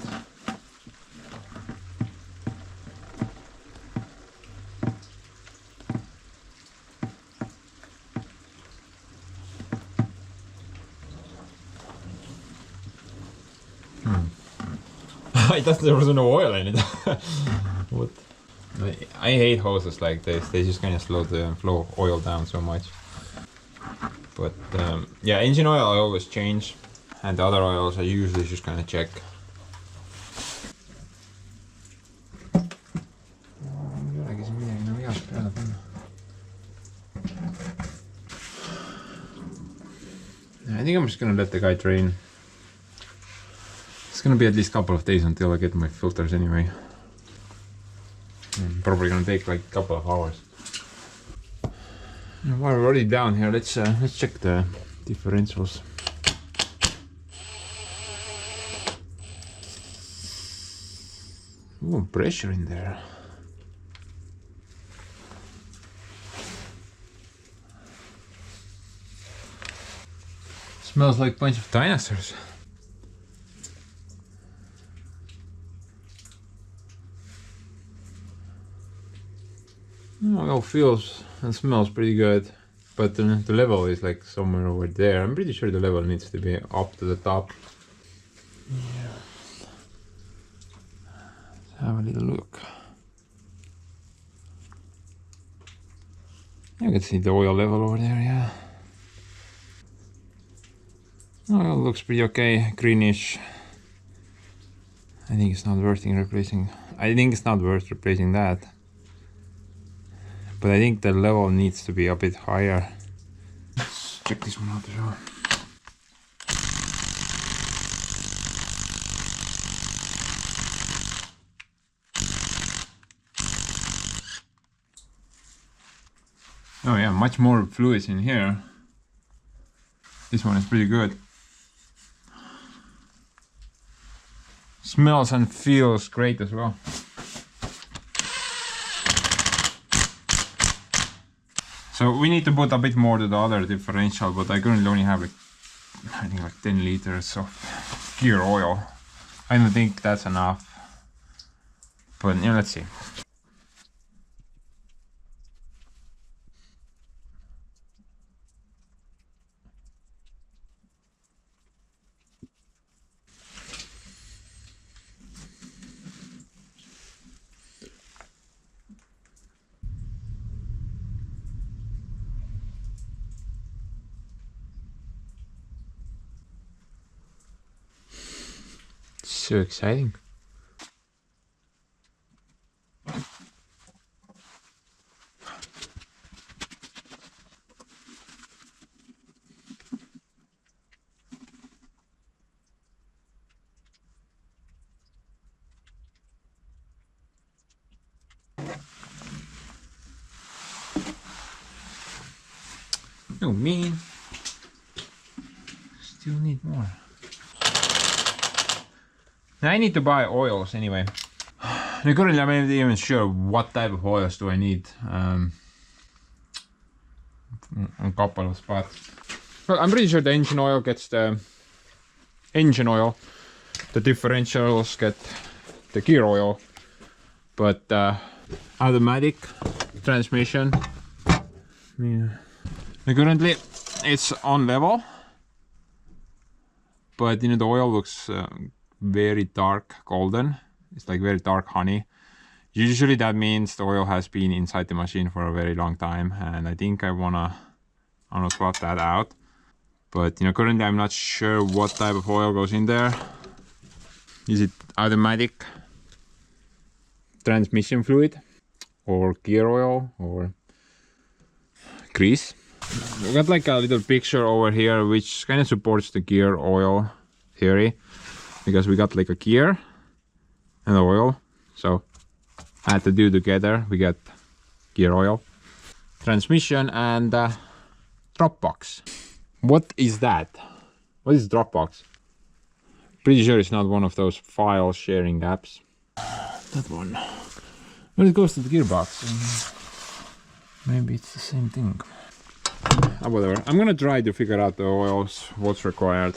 I thought there was no oil in it. What? I hate hoses like this. They just kind of slow the flow oil down so much. But yeah, engine oil I always change, and the other oils I usually just kind of check. I think I'm just gonna let the guy drain. It's gonna be at least a couple of days until I get my filters anyway. Probably gonna take like a couple of hours. And while we're already down here, let's check the differentials. Ooh, pressure in there. Smells like a bunch of dinosaurs. Oh, it feels and smells pretty good, but the level is like somewhere over there. I'm pretty sure the level needs to be up to the top. Yeah. Let's have a little look. You can see the oil level over there, yeah. Oh, it looks pretty okay, greenish. I think it's not worth replacing. I think it's not worth replacing that. But I think the level needs to be a bit higher. Let's check this one out as well. Oh yeah, much more fluids in here. This one is pretty good. Smells and feels great as well. So we need to put a bit more to the other differential, but I currently only have like, I think like 10 liters of pure oil. I don't think that's enough, but yeah, let's see. So exciting. Oh man, still need more. Now I need to buy oils anyway. Now currently I'm not even sure what type of oils do I need. On a couple of spots. Well, I'm pretty sure the engine oil gets the engine oil. The differentials get the gear oil. But automatic transmission. Yeah. Now currently it's on level. But you know the oil looks very dark golden. It's like very dark honey. Usually that means the oil has been inside the machine for a very long time, and I think I wanna swap that out. But you know currently I'm not sure what type of oil goes in there. Is it automatic transmission fluid or gear oil or grease? We got like a little picture over here which kind of supports the gear oil theory, because we got like a gear and oil, so I had to do together. We got gear oil, transmission, and Dropbox. What is that? What is Dropbox? Pretty sure it's not one of those file sharing apps. That one. When it goes to the Gearbox, maybe it's the same thing. Whatever. I'm gonna try to figure out the oils, what's required.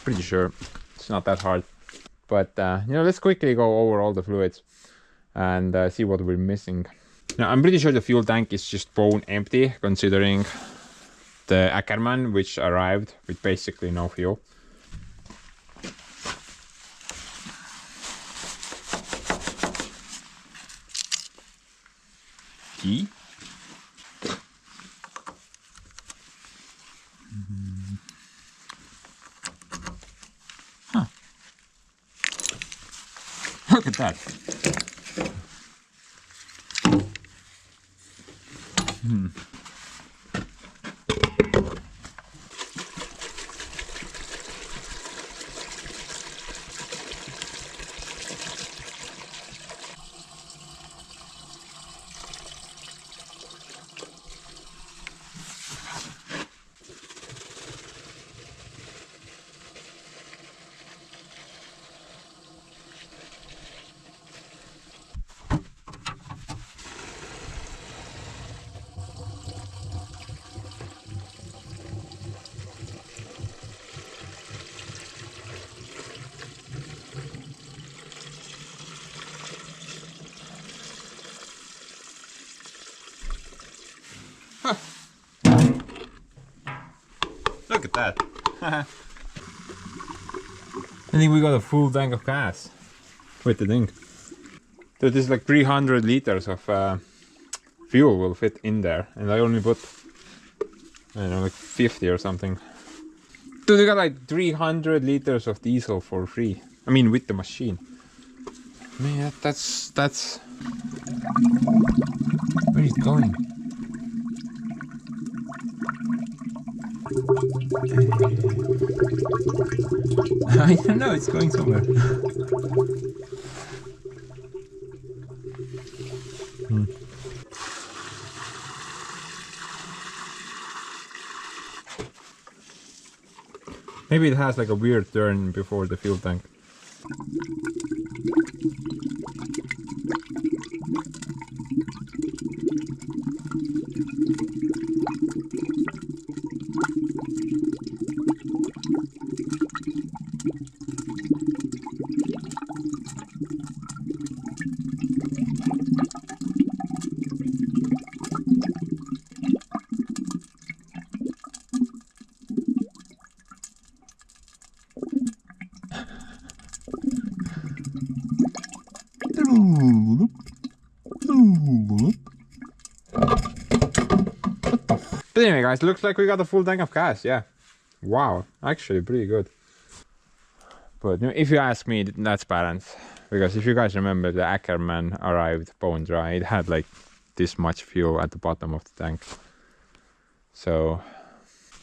Pretty sure it's not that hard. But you know, let's quickly go over all the fluids and see what we're missing. Now, I'm pretty sure the fuel tank is just bone empty, considering the Ackerman, which arrived with basically no fuel. Key. Huh. Look at that. Look at that. I think we got a full tank of gas. Wait, the thing. So this is like 300 liters of fuel will fit in there, and I only put, I don't know, like 50 or something. Dude, we got like 300 liters of diesel for free. I mean, with the machine. Man, that's where is it going? I don't know, it's going somewhere. Maybe it has like a weird turn before the fuel tank. But anyway guys, looks like we got a full tank of gas, yeah. Wow, actually pretty good. But if you ask me, that's balanced. Because if you guys remember, the Ackerman arrived bone dry, it had like this much fuel at the bottom of the tank. So,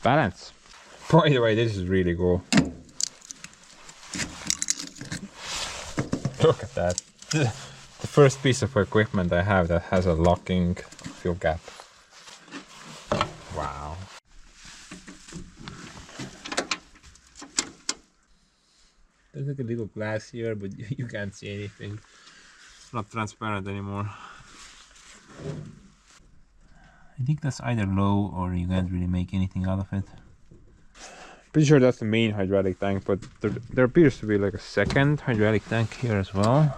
balance. By the way, this is really cool. Look at that. The first piece of equipment I have that has a locking fuel gap. Wow. There's like a little glass here, but you can't see anything. It's not transparent anymore. I think that's either low or you can't really make anything out of it. Pretty sure that's the main hydraulic tank, but there appears to be like a second hydraulic tank here as well.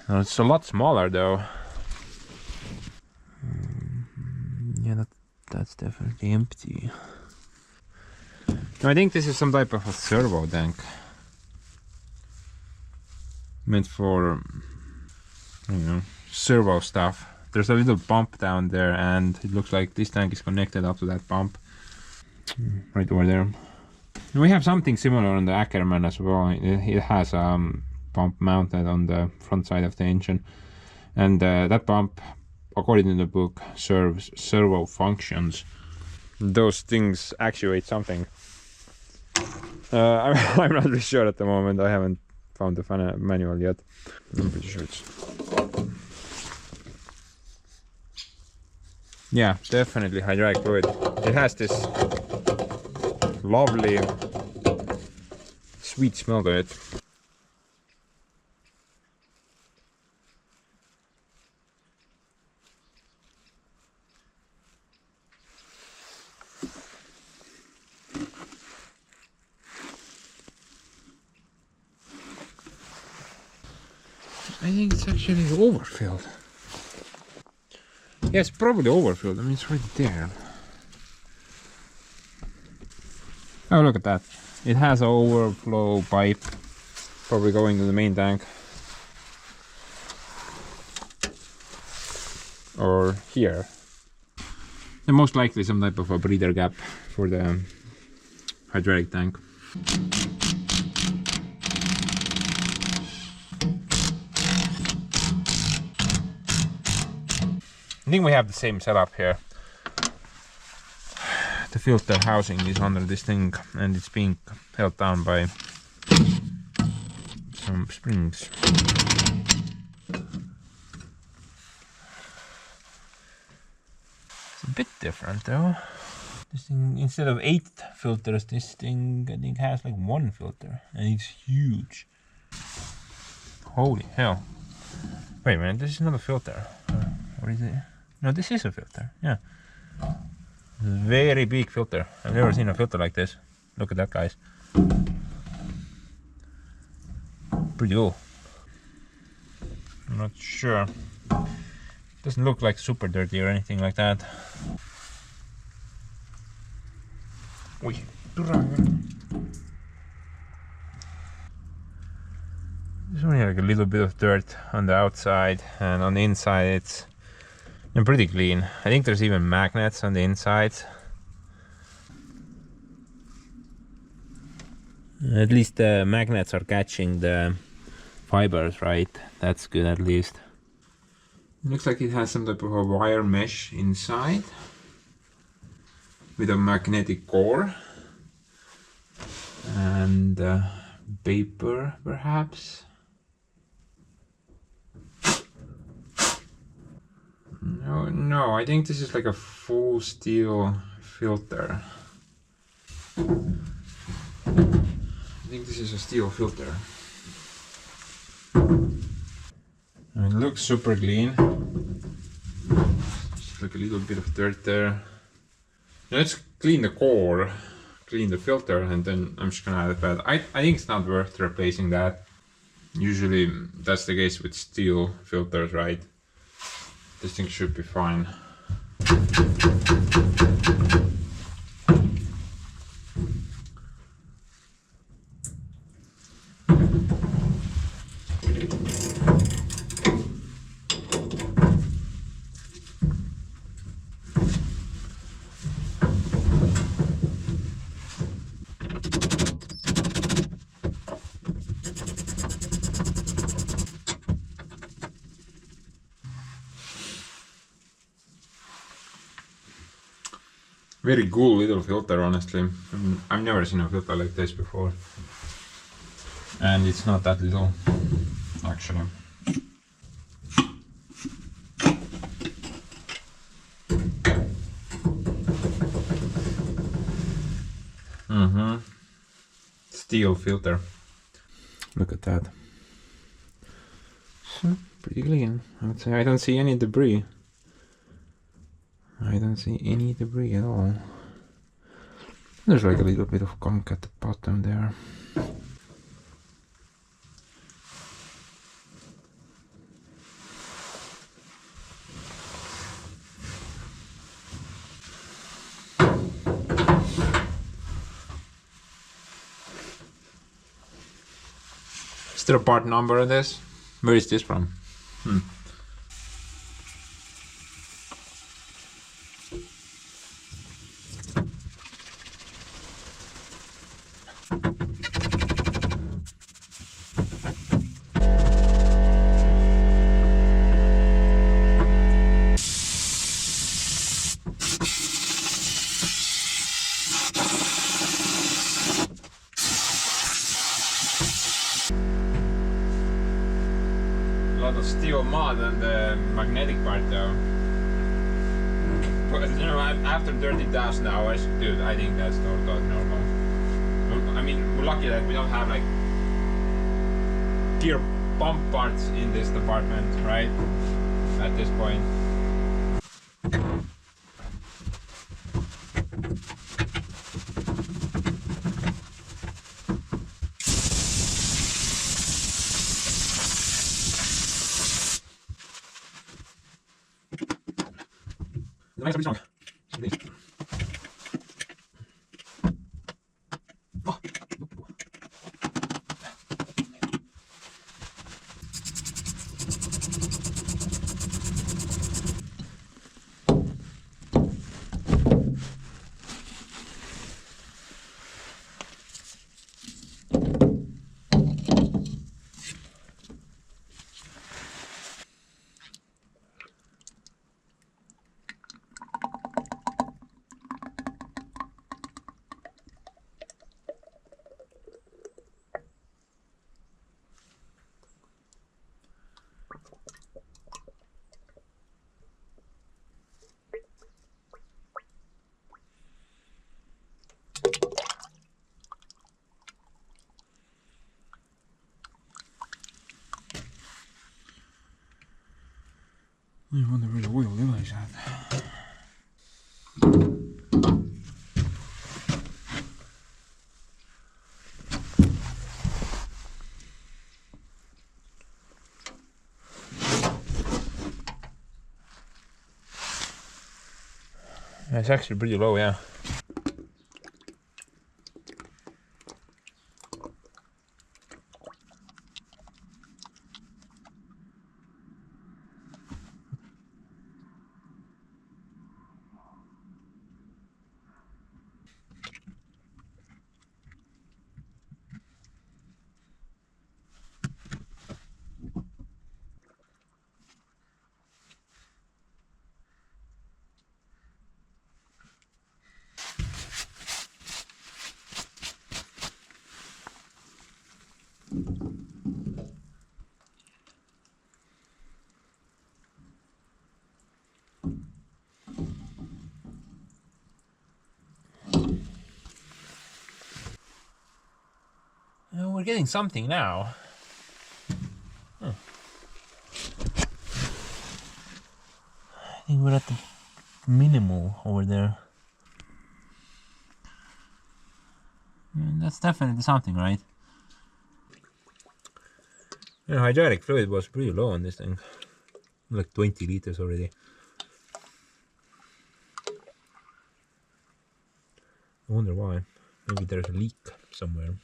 No, it's a lot smaller though. Yeah, that's definitely empty. No, I think this is some type of a servo tank. Meant for, you know, servo stuff. There's a little pump down there and it looks like this tank is connected up to that pump. Right over there. And we have something similar on the Ackerman as well. It has pump mounted on the front side of the engine. And that pump, according to the book, serves servo functions. Those things actuate something. I'm not really sure at the moment. I haven't found the manual yet. I'm pretty sure it's... Yeah, definitely hydraulic fluid. It has this lovely sweet smell to it. I think it's actually overfilled. Yeah, it's probably overfilled. I mean, it's right there. Oh, look at that. It has an overflow pipe, probably going to the main tank. Or here. And most likely some type of a breather gap for the hydraulic tank. I think we have the same setup here. The filter housing is under this thing and it's being held down by some springs. It's a bit different though. This thing, instead of 8 filters, this thing I think has like 1 filter and it's huge. Holy hell. Wait a minute, this is not a filter. What is it? No, this is a filter, yeah. Very big filter. I've never seen a filter like this. Look at that, guys. Pretty cool. I'm not sure. Doesn't look like super dirty or anything like that. Oi. There's only like a little bit of dirt on the outside, and on the inside it's pretty clean. I think there's even magnets on the inside. At least the magnets are catching the fibers, right? That's good at least. Looks like it has some type of a wire mesh inside with a magnetic core and vapor perhaps. No, I think this is like a full steel filter. I think this is a steel filter. And it looks super clean. Just like a little bit of dirt there. Now let's clean the core, clean the filter, and then I'm just gonna add it back. I think it's not worth replacing that. Usually that's the case with steel filters, right? This thing should be fine. Very cool little filter, honestly. I've never seen a filter like this before. And it's not that little, actually. Steel filter. Look at that. So, pretty clean. I would say I don't see any debris. I don't see any debris at all. There's like a little bit of gunk at the bottom there. Is there a part number on this? Where is this from? A lot of steel mud on the magnetic part though. But you know, after 30,000 hours, dude, I think that's totally normal. I mean, we're lucky that we don't have like gear pump parts in this department, right? At this point. The legs are pretty strong. Oh. I wonder where the oil level is at. It's actually pretty low, yeah. We're getting something now. I think we're at the minimal over there. That's definitely something, right? Yeah, hydraulic fluid was pretty low on this thing. Like 20 liters already. I wonder why. Maybe there's a leak somewhere.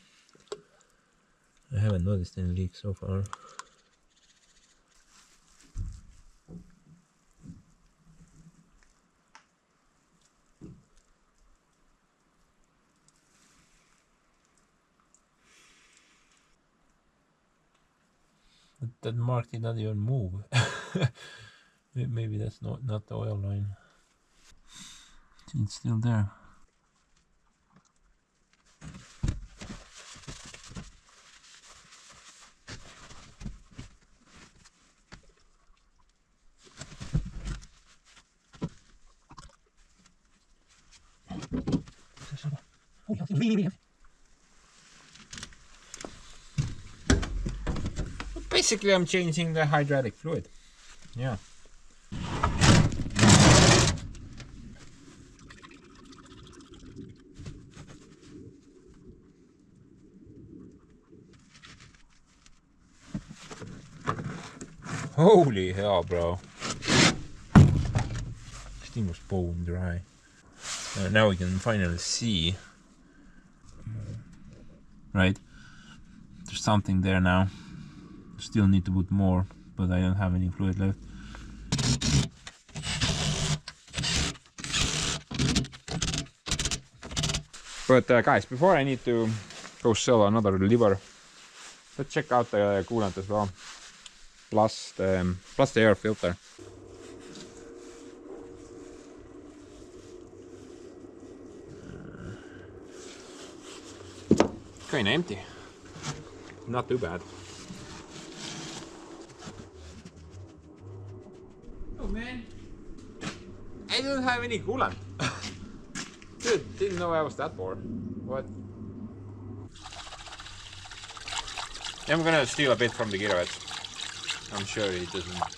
I haven't noticed any leaks so far. That mark did not even move. Maybe that's not the oil line. It's still there. Basically, I'm changing the hydraulic fluid. Yeah. Holy hell, bro. This thing was bone dry. Now we can finally see. Right? There's something there now. Still need to put more, but I don't have any fluid left. But guys, before I need to go sell another liver, let's check out the coolant as well. Plus the air filter. Kinda empty. Not too bad. Oh man, I don't have any coolant. Dude, didn't know I was that bored. What? I'm gonna steal a bit from the Gearbox. I'm sure he doesn't mind.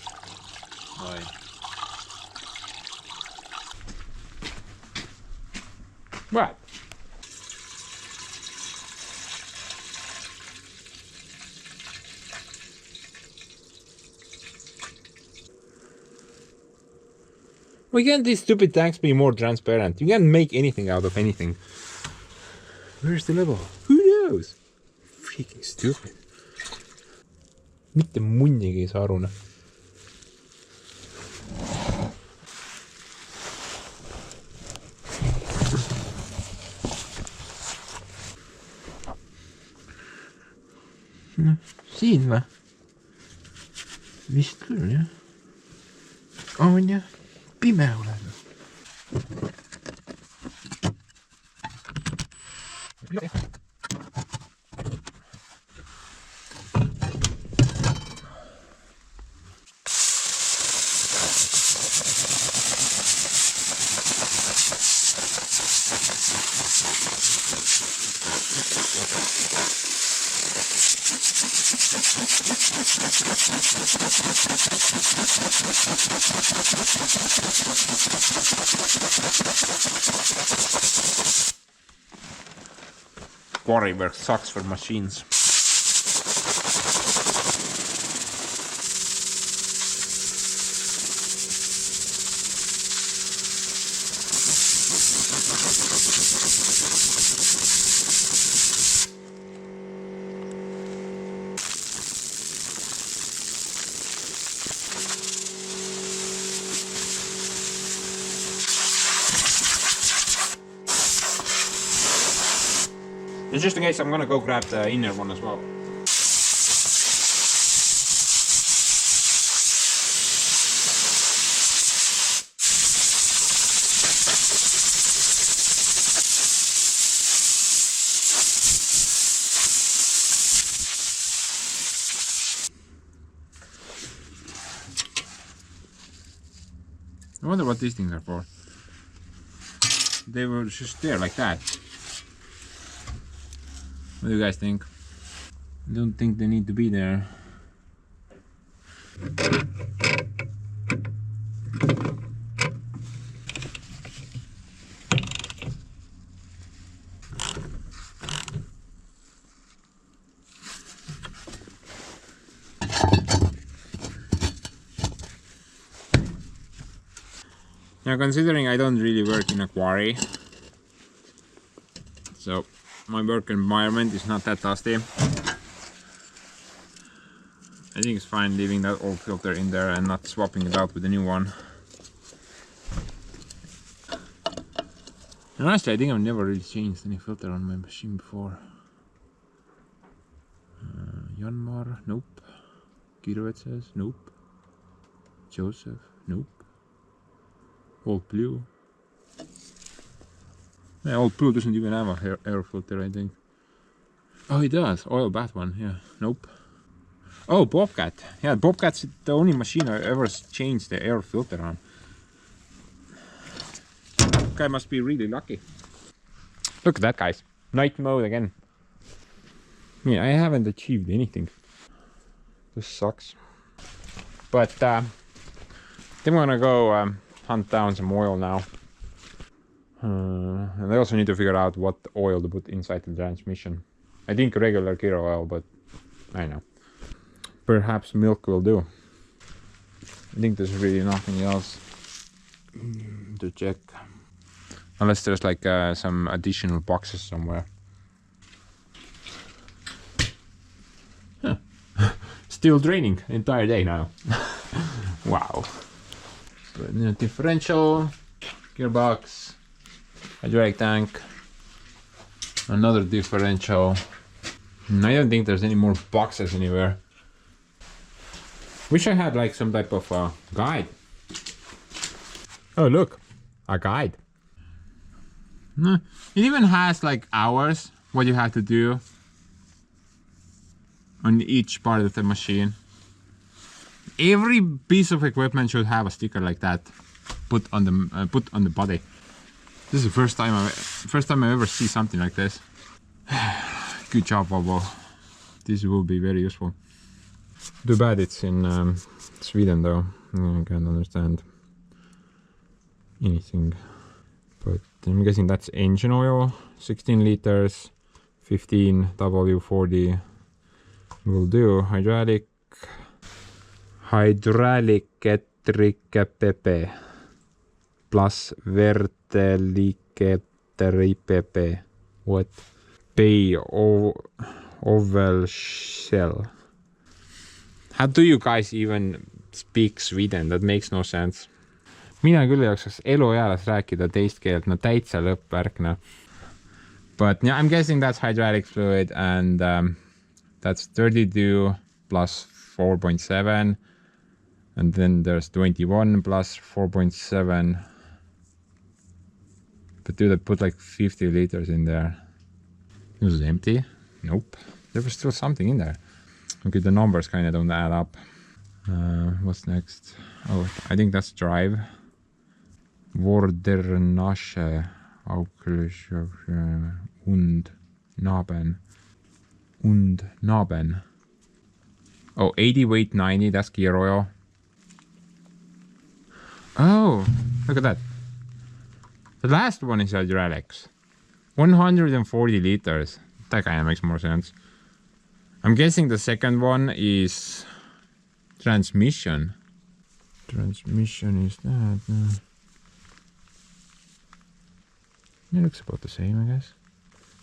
What? Why can't these stupid tanks be more transparent? You can't make anything out of anything. Where's the level? Who knows? Freaking stupid. Mitte munnigi ei saa aru, noh. No, siin või? Vist küll, jah. On jah. Pime olen. Quarry work sucks for machines. And just in case, I'm gonna go grab the inner one as well. I wonder what these things are for. They were just there like that. What do you guys think? I don't think they need to be there. Now, considering I don't really work in a quarry, so my work environment is not that dusty, I think it's fine leaving that old filter in there and not swapping it out with a new one. And honestly, I think I've never really changed any filter on my machine before. Yanmar, nope. Gearbox says, nope. Joseph, nope. Old Blue. My old Blue doesn't even have a air filter, I think. Oh, it does. Oil bath one, yeah. Nope. Oh, Bobcat. Yeah, Bobcat's the only machine I ever changed the air filter on. Guy must be really lucky. Look at that, guys. Night mode again. Yeah, I haven't achieved anything. This sucks. But then we're gonna go hunt down some oil now. And I also need to figure out what oil to put inside the transmission. I think regular gear oil, but I don't know. Perhaps milk will do. I think there's really nothing else to check. Unless there's like some additional boxes somewhere. Huh. Still draining entire day now. Wow. But, differential, gearbox, hydraulic tank, another differential. I don't think there's any more boxes anywhere. Wish I had like some type of guide. Oh look, a guide. It even has like hours, what you have to do on each part of the machine. Every piece of equipment should have a sticker like that put on the body. This is the first time I ever see something like this. Good job, Volvo. This will be very useful. Too bad it's in Sweden though. I can't understand anything. But I'm guessing that's engine oil. 16 liters, 15 W40 will do. Hydraulic ettripepe plus vertelikettripepe. What? Pay oval shell. How do you guys even speak Sweden? That makes no sense. Mina küll jaksaks elueales rääkida teist keelt, no täitsa lõppvärk, no. But yeah, I'm guessing that's hydraulic fluid and that's 32 plus 4.7 and then there's 21 plus 4.7. But do they put like 50 liters in there? It was empty? Nope. There was still something in there. Okay, the numbers kind of don't add up. What's next? Oh, I think that's drive. Vordernasche und Naben. Oh, 80 weight 90, that's gear oil. Oh, look at that. The last one is hydraulics. 140 liters. That kind of makes more sense. I'm guessing the second one is transmission. Transmission is that. It looks about the same, I guess.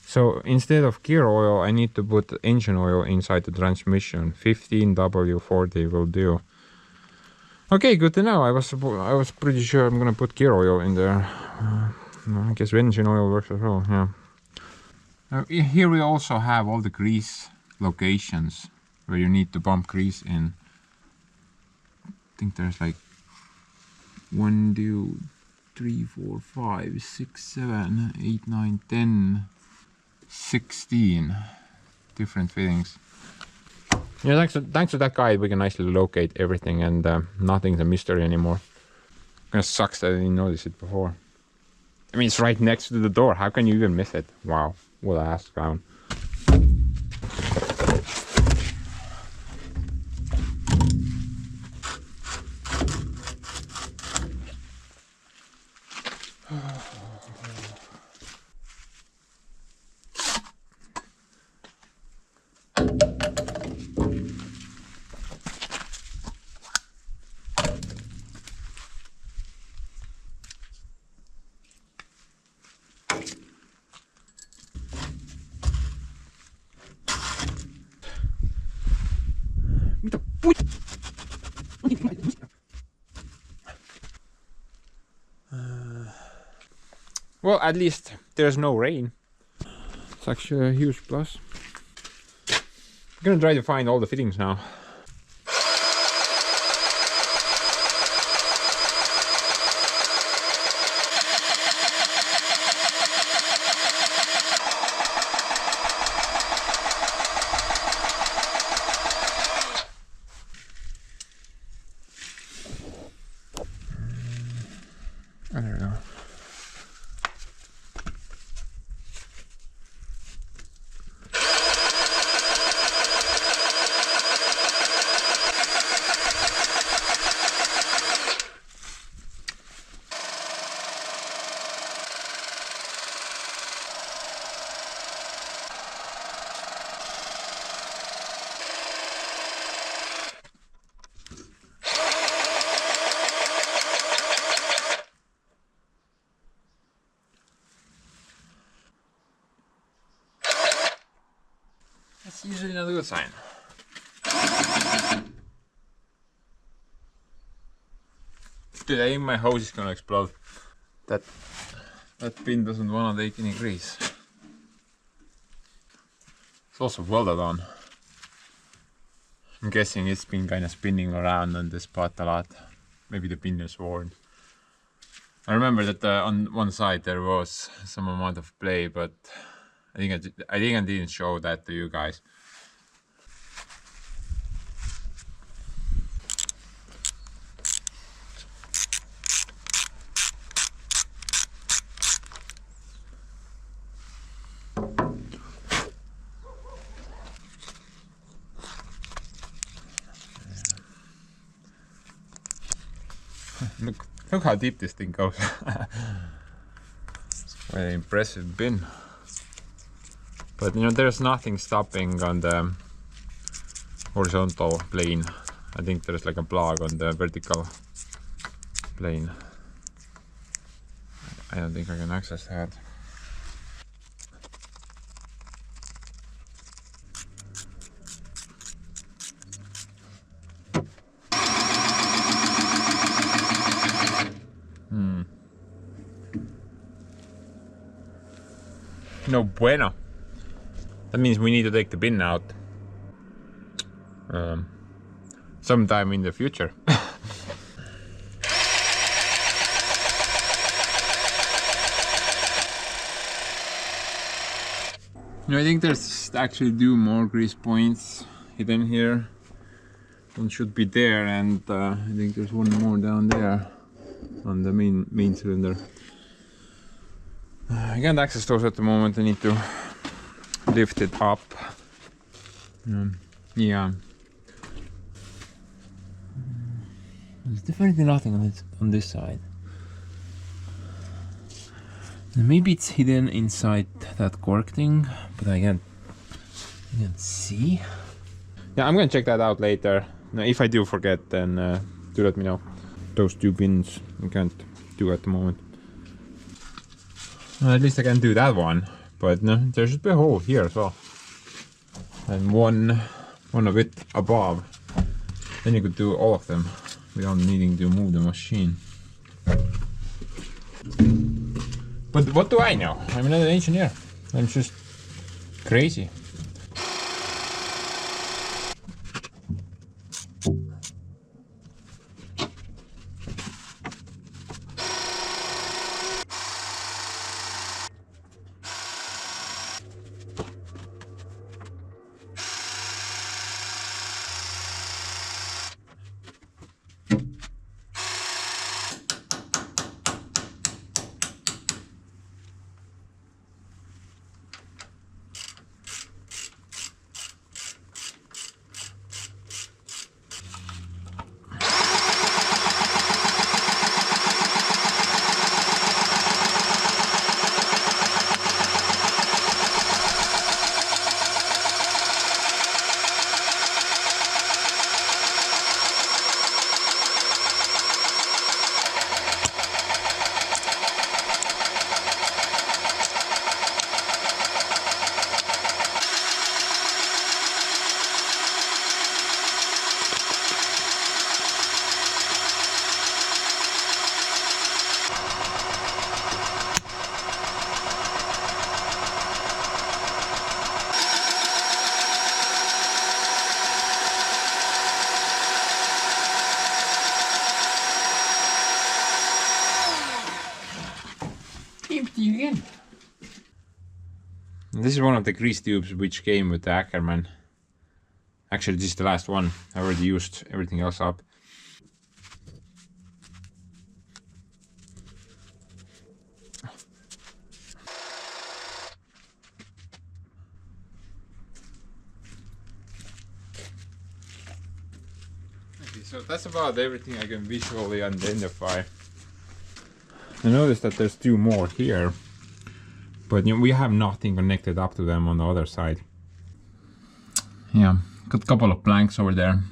So instead of gear oil, I need to put engine oil inside the transmission. 15W40 will do. Okay, good to know. I was pretty sure I'm gonna put gear oil in there. I guess engine oil works as well. Yeah. Here we also have all the grease locations where you need to pump grease in. I think there's like 1, 2, 3, 4, 5, 6, 7, 8, 9, 10, 16 different fittings. Yeah, thanks to that guide we can nicely locate everything and nothing's a mystery anymore. Kinda sucks that I didn't notice it before. I mean, it's right next to the door. How can you even miss it? Wow, what a ass clown. Well, at least there's no rain. It's actually a huge plus. I'm gonna try to find all the fittings now. It's usually not a good sign. Dude, I think my hose is gonna explode. That pin doesn't wanna take any grease. It's also welded on. I'm guessing it's been kind of spinning around on this spot a lot. Maybe the pin is worn. I remember that on one side there was some amount of play, but I think I didn't show that to you guys. Look how deep this thing goes. It's quite an impressive bin. But you know, there's nothing stopping on the horizontal plane. I think there's like a plug on the vertical plane. I don't think I can access that. No bueno. That means we need to take the bin out sometime in the future. No, I think there's actually more grease points hidden here. One should be there, and I think there's one more down there on the main cylinder. I can't access those at the moment. I need to lift it up. Yeah. There's definitely nothing on this side. Maybe it's hidden inside that cork thing, but I can't see. Yeah, I'm gonna check that out later. Now, if I do forget, then do let me know. Those two bins I can't do at the moment. At least I can do that one, but no, there should be a hole here as well, and one a bit above. Then you could do all of them without needing to move the machine. But what do I know? I'm not an engineer. I'm just crazy. Again. This is one of the grease tubes which came with the Ackerman. Actually, this is the last one. I already used everything else up. Okay, so that's about everything I can visually identify. I noticed that there's two more here, but you know, we have nothing connected up to them on the other side. Yeah, got a couple of planks over there.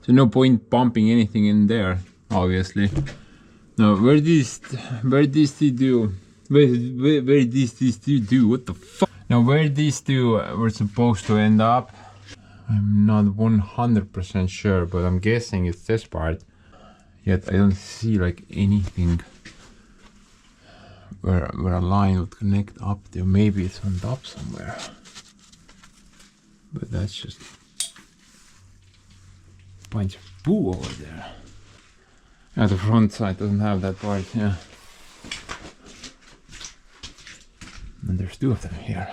So no point pumping anything in there, obviously. No, where these two do? What the fuck? Now where these two were supposed to end up, I'm not 100% sure, but I'm guessing it's this part. Yet I don't see like anything where a line would connect up there. Maybe it's on top somewhere. But that's just a bunch of poo over there. Yeah, the front side doesn't have that part, yeah. And there's two of them here.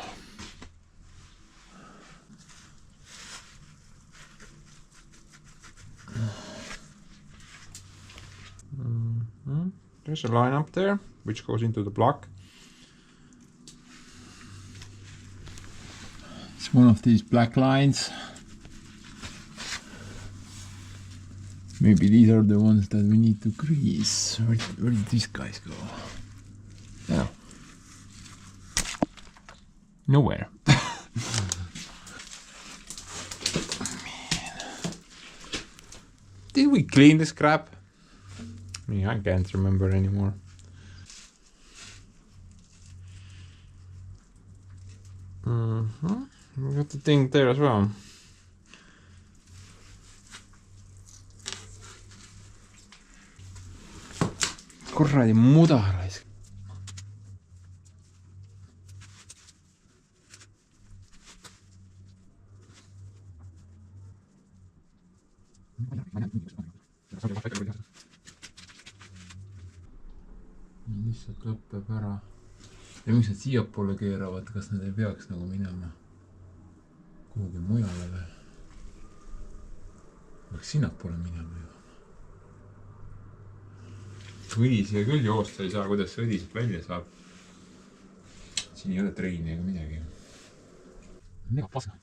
There's a line up there which goes into the block. It's one of these black lines. Maybe these are the ones that we need to grease. Where did these guys go? Yeah. Nowhere. Did we clean this crap? I can't remember anymore. We got the thing there as well. Kuradi muda raisk. Lihtsalt lõpeb ära. Ja miks nad siiapoole keeravad, kas nad ei peaks nagu minema kuhugi mujale või? Peaks sinnapoole minema ju. Õli siia küll joosta ei saa, kuidas see õli siit välja saab. Siin ei ole treini ega midagi. Mega paska.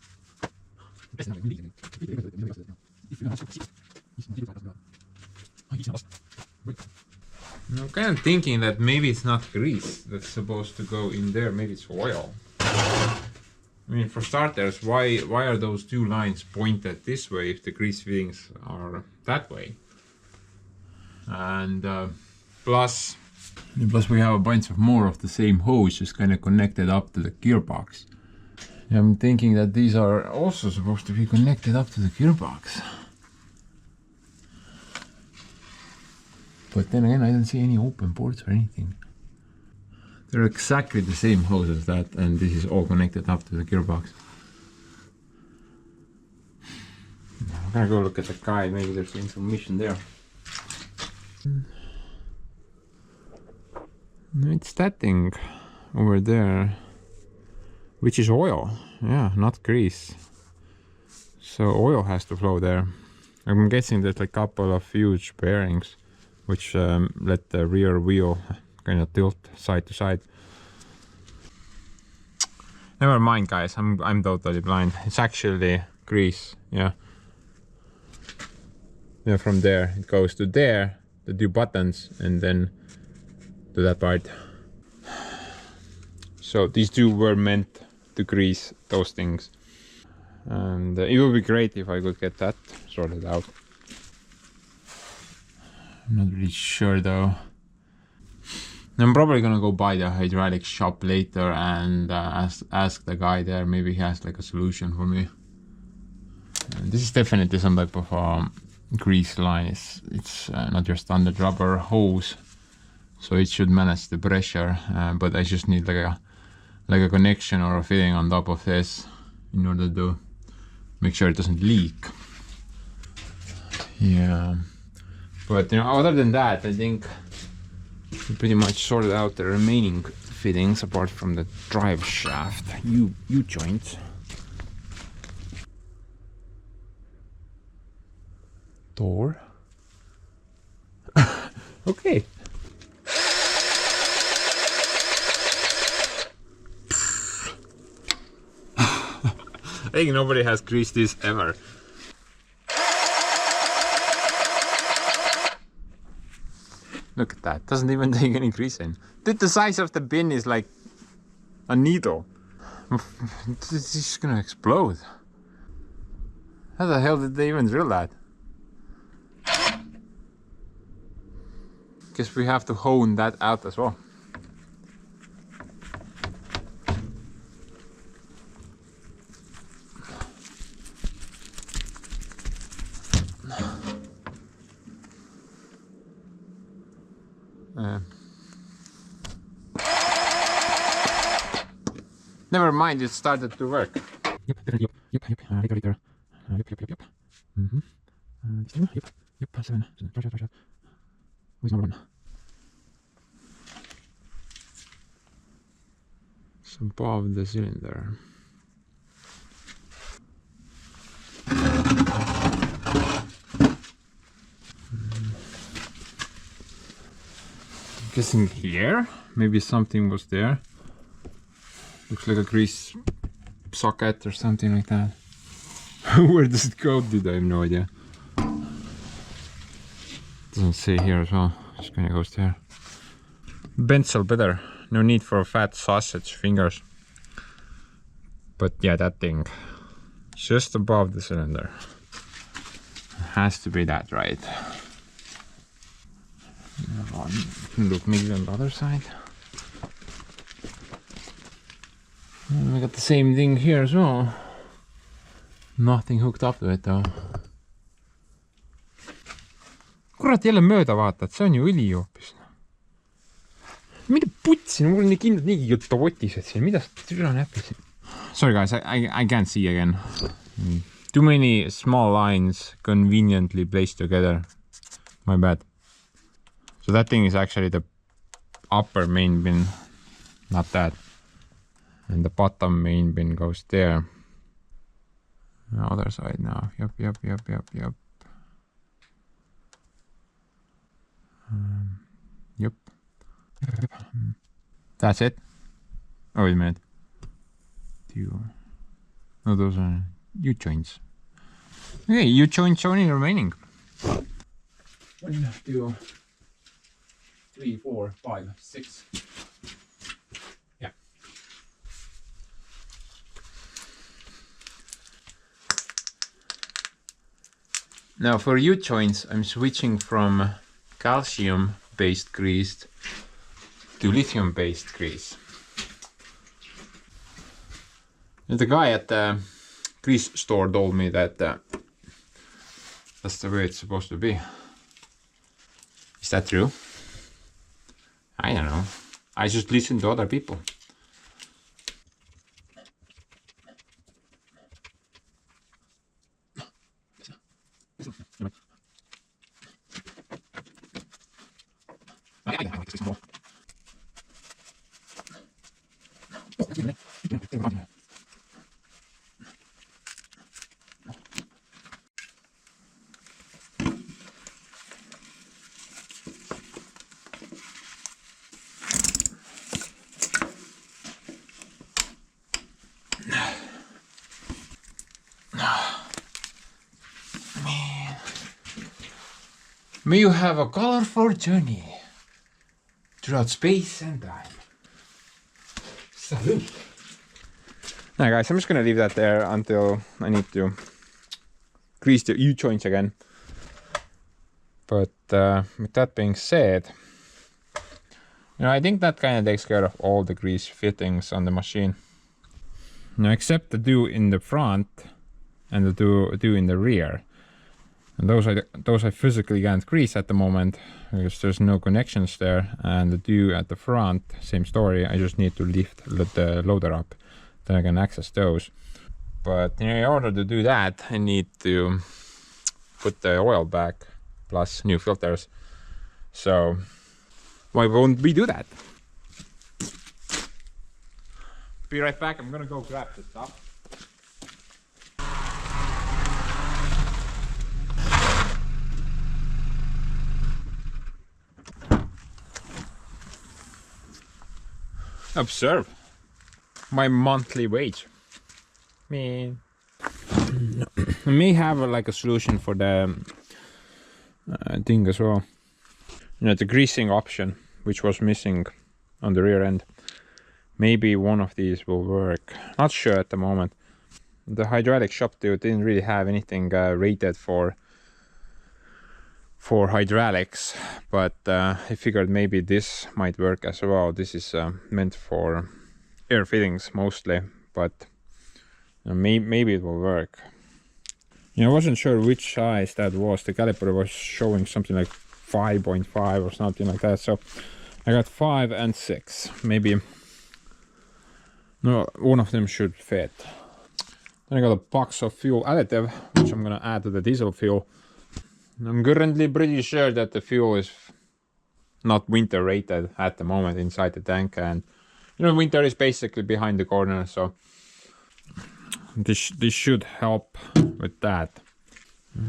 I'm kind of thinking that maybe it's not grease that's supposed to go in there, maybe it's oil. I mean, for starters, why are those two lines pointed this way if the grease fittings are that way? And plus we have a bunch of more of the same hose just kind of connected up to the gearbox. I'm thinking that these are also supposed to be connected up to the gearbox. But then again, I don't see any open ports or anything. They're exactly the same hose as that, and this is all connected up to the gearbox. I'm gonna go look at the guide, maybe there's information there. It's that thing over there, which is oil. Yeah, not grease. So oil has to flow there. I'm guessing there's like a couple of huge bearings which let the rear wheel kind of tilt side to side. Never mind, guys, I'm totally blind. It's actually grease, yeah. Yeah, from there it goes to there, the two buttons, and then to that part. So these two were meant to grease those things. And it would be great if I could get that sorted out. I'm not really sure though. I'm probably gonna go by the hydraulic shop later and ask the guy there. Maybe he has like a solution for me. And this is definitely some type of grease line. It's not your standard rubber hose, so it should manage the pressure. But I just need like a connection or a fitting on top of this in order to make sure it doesn't leak. Yeah. But you know, other than that, I think we pretty much sorted out the remaining fittings apart from the drive shaft U-joints. Door. Okay. I think nobody has greased this ever. Look at that, doesn't even take any grease in. Dude, the size of the bin is like a needle. It's just gonna explode. How the hell did they even drill that? Guess we have to hone that out as well. Never mind, it started to work. It's above the cylinder. Guessing here, maybe something was there. Looks like a grease socket or something like that. Where does it go, dude? I have no idea. Doesn't say here as well. Just gonna goes there. Bensel better. No need for fat sausage fingers. But yeah, that thing. Just above the cylinder. Has to be that, right? Look maybe on the other side. And we got the same thing here as well. Nothing hooked up to it though. Kurat, jälle mööda vaatad, see on ju õli hoopis. Mida putsi, mul on nii kindlalt niigi juttu votised siin, mida sa näpid siin? Sorry guys, I can't see again. Too many small lines conveniently placed together. My bad. So that thing is actually the upper main bin, not that. And the bottom main bin goes there. The other side now. Yep. Yep. That's it. Oh, wait a minute. No, those are U-joints. Okay, U-joints only remaining. 1, 2, 3, 4, 5, 6. Yeah. Now for U-joints, I'm switching from calcium-based grease to lithium-based grease. And the guy at the grease store told me that that's the way it's supposed to be. Is that true? I don't know. I just listen to other people. May you have a colorful journey throughout space and time. Salute. Now guys, I'm just gonna leave that there until I need to grease the U-joints again. But with that being said, you know, I think that kind of takes care of all the grease fittings on the machine. Now except the do in the front and the do in the rear. And those I physically can't grease at the moment because there's no connections there. And the do at the front, same story. I just need to lift the loader up, then I can access those. But you know, in order to do that, I need to put the oil back plus new filters. So why won't we do that? Be right back. I'm gonna go grab the stuff. Observe my monthly wage. I may have like a solution for the thing as well. You know, the greasing option, which was missing on the rear end. Maybe one of these will work. Not sure at the moment. The hydraulic shop dude didn't really have anything rated for hydraulics, but I figured maybe this might work as well. This is meant for air fittings mostly, but you know, maybe it will work. You know, I wasn't sure which size that was. The caliper was showing something like 5.5 or something like that. So I got 5 and 6. Maybe no, one of them should fit. Then I got a box of fuel additive, which I'm gonna add to the diesel fuel. I'm currently pretty sure that the fuel is not winter rated at the moment inside the tank, and you know, winter is basically behind the corner, so this should help with that. A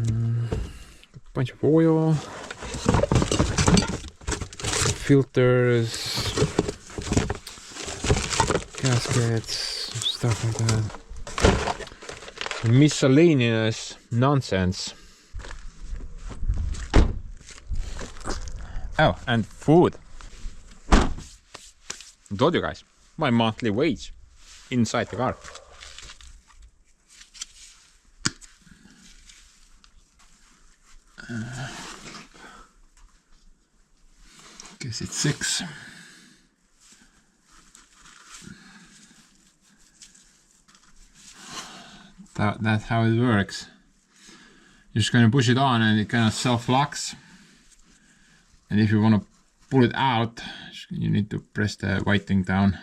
bunch of oil, filters, gaskets, stuff like that. Miscellaneous nonsense. Oh, and food. I told you guys, my monthly wage inside the car. Guess it's 6. That's how it works. You're just gonna push it on and it kind of self-locks. And if you want to pull it out, you need to press the white thing down.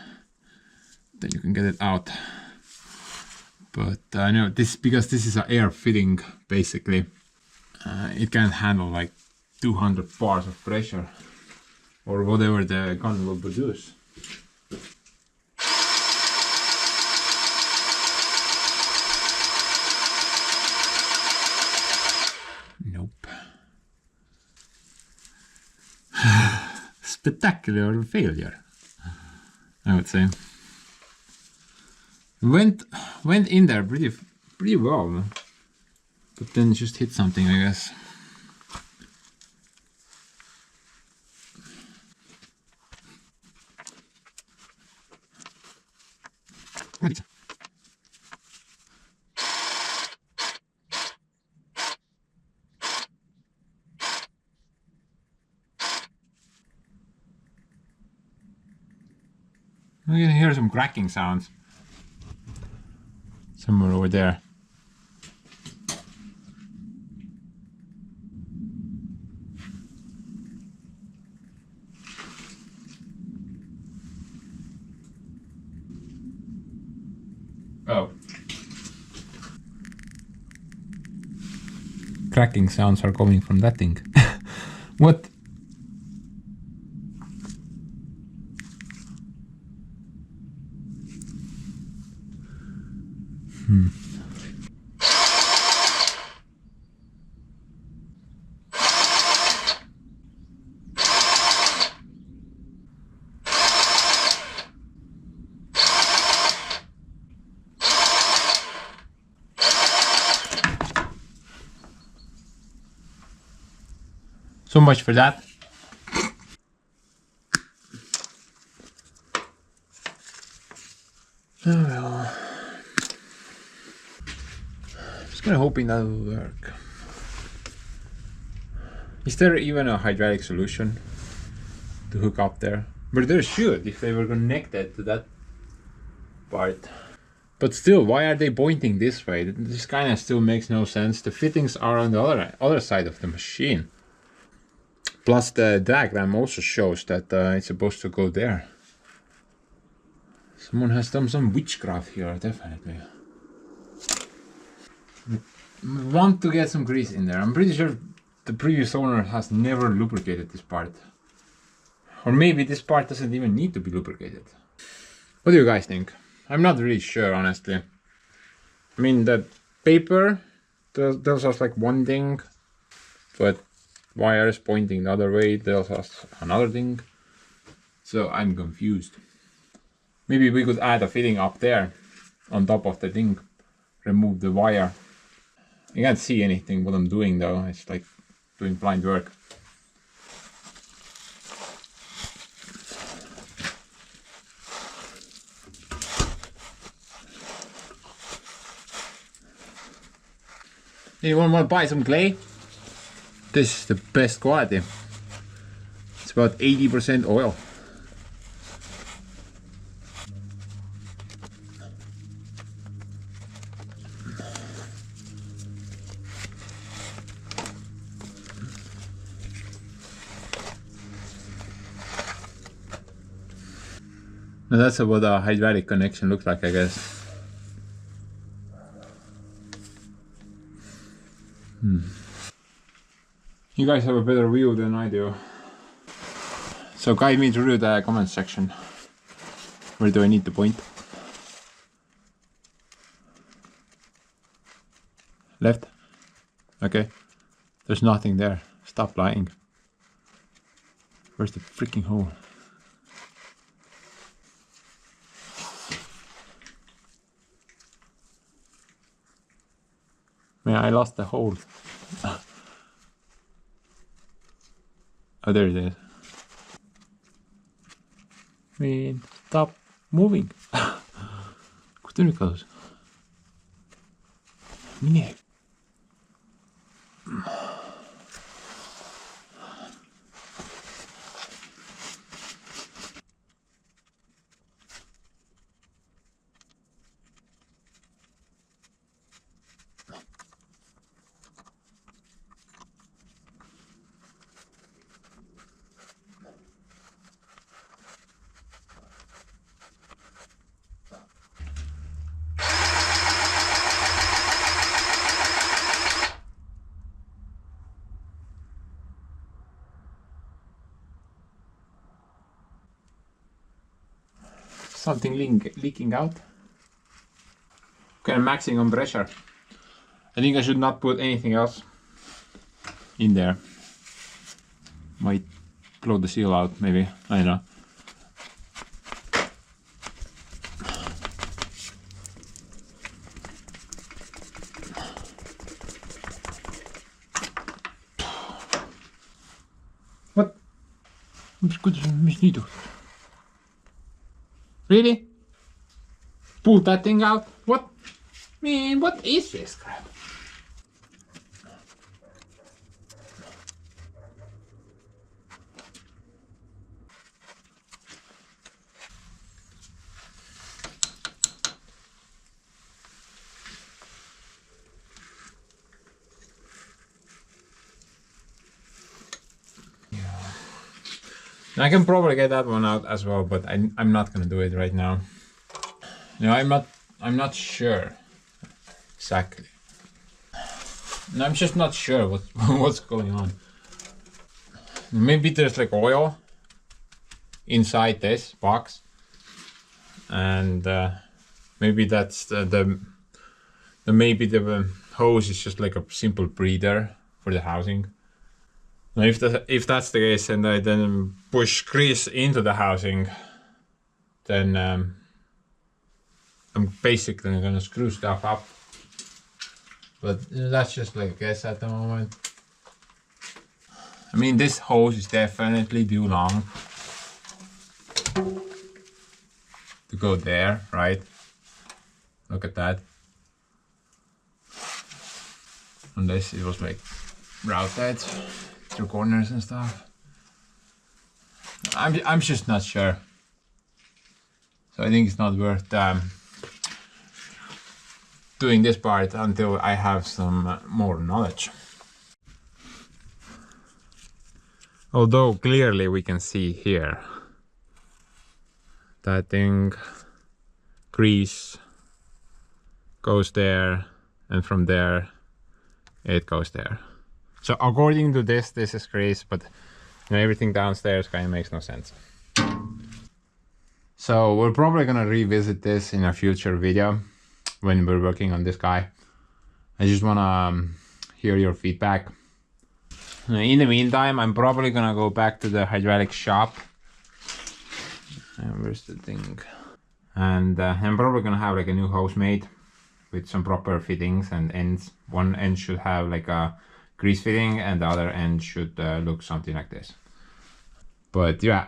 Then you can get it out. But I know this, because this is an air fitting basically. It can handle like 200 bars of pressure or whatever the gun will produce. Nope. Spectacular failure, I would say. Went in there pretty well, but then just hit something, I guess. We can hear some cracking sounds somewhere over there. Oh. Cracking sounds are coming from that thing. What? So much for that. Oh well. Just kinda hoping that will work. Is there even a hydraulic solution to hook up there? But there should, if they were connected to that part. But still, why are they pointing this way? This kinda still makes no sense. The fittings are on the other side of the machine. Plus the diagram also shows that it's supposed to go there. Someone has done some witchcraft here, definitely. We want to get some grease in there. I'm pretty sure the previous owner has never lubricated this part. Or maybe this part doesn't even need to be lubricated. What do you guys think? I'm not really sure, honestly. I mean, the paper tells us like one thing, but wires pointing the other way tells us another thing. So I'm confused. Maybe we could add a fitting up there on top of the thing. Remove the wire. You can't see anything what I'm doing though. It's like doing blind work. Anyone want to buy some clay? This is the best quality. It's about 80% oil. Now that's what a hydraulic connection looks like, I guess. You guys have a better view than I do. So guide me through the comment section. Where do I need to point? Left? Okay. There's nothing there. Stop lying. Where's the freaking hole? Man, I lost the hole. Oh, there it is. Man, stop moving. Kust nüüd kadus? Mine. Something leaking out. Okay, I'm maxing on pressure. I think I should not put anything else in there. Might blow the seal out, maybe. I don't know. What? Mis nii tuh? Really? Pull that thing out? What? Man, what is this crap? I can probably get that one out as well, but I'm not gonna do it right now. No, I'm not sure exactly. No, I'm just not sure what's going on. Maybe there's like oil inside this box, and maybe that's maybe the hose is just like a simple breather for the housing. Now, if that's the case, and I then push grease into the housing, then I'm basically gonna screw stuff up. But that's just like a guess at the moment. I mean, this hose is definitely too long to go there, right? Look at that. Unless it was like routed through corners and stuff. I'm just not sure. So I think it's not worth doing this part until I have some more knowledge. Although clearly we can see here that thing, grease goes there, and from there it goes there. So according to this is grease, but you know, everything downstairs kind of makes no sense. So we're probably gonna revisit this in a future video when we're working on this guy. I just wanna hear your feedback. In the meantime, I'm probably gonna go back to the hydraulic shop. Where's the thing? And I'm probably gonna have like a new hose made with some proper fittings and ends. One end should have like a grease fitting, and the other end should look something like this. But yeah,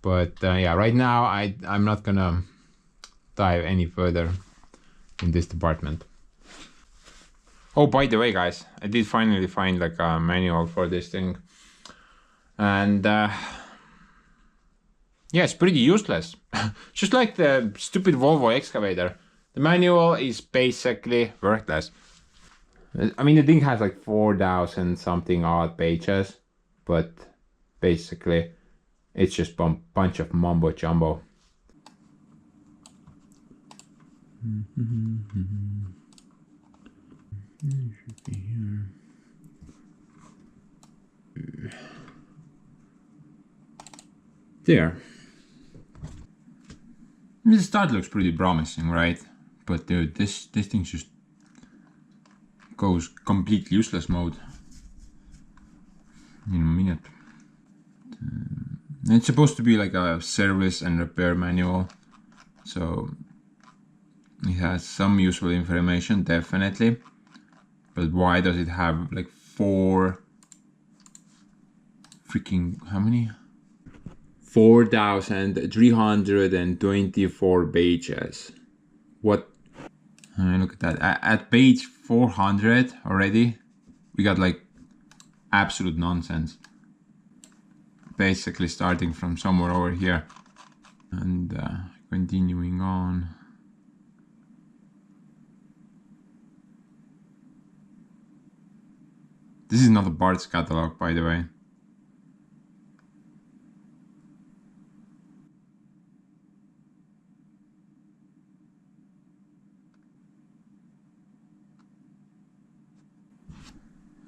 yeah, right now I'm not gonna dive any further in this department. Oh, by the way, guys, I did finally find like a manual for this thing, and yeah, it's pretty useless. Just like the stupid Volvo excavator, the manual is basically worthless. I mean, the thing has like 4,000 something odd pages, but basically it's just a bunch of mumbo jumbo. It should be here. There. This start looks pretty promising, right? But dude, this thing just goes complete useless mode in a minute. It's supposed to be like a service and repair manual, so it has some useful information, definitely. But why does it have like 4 freaking, how many? 4,324 pages. What? Look at that. At page 400 already, we got like absolute nonsense. Basically starting from somewhere over here and continuing on. This is not a parts catalog, by the way.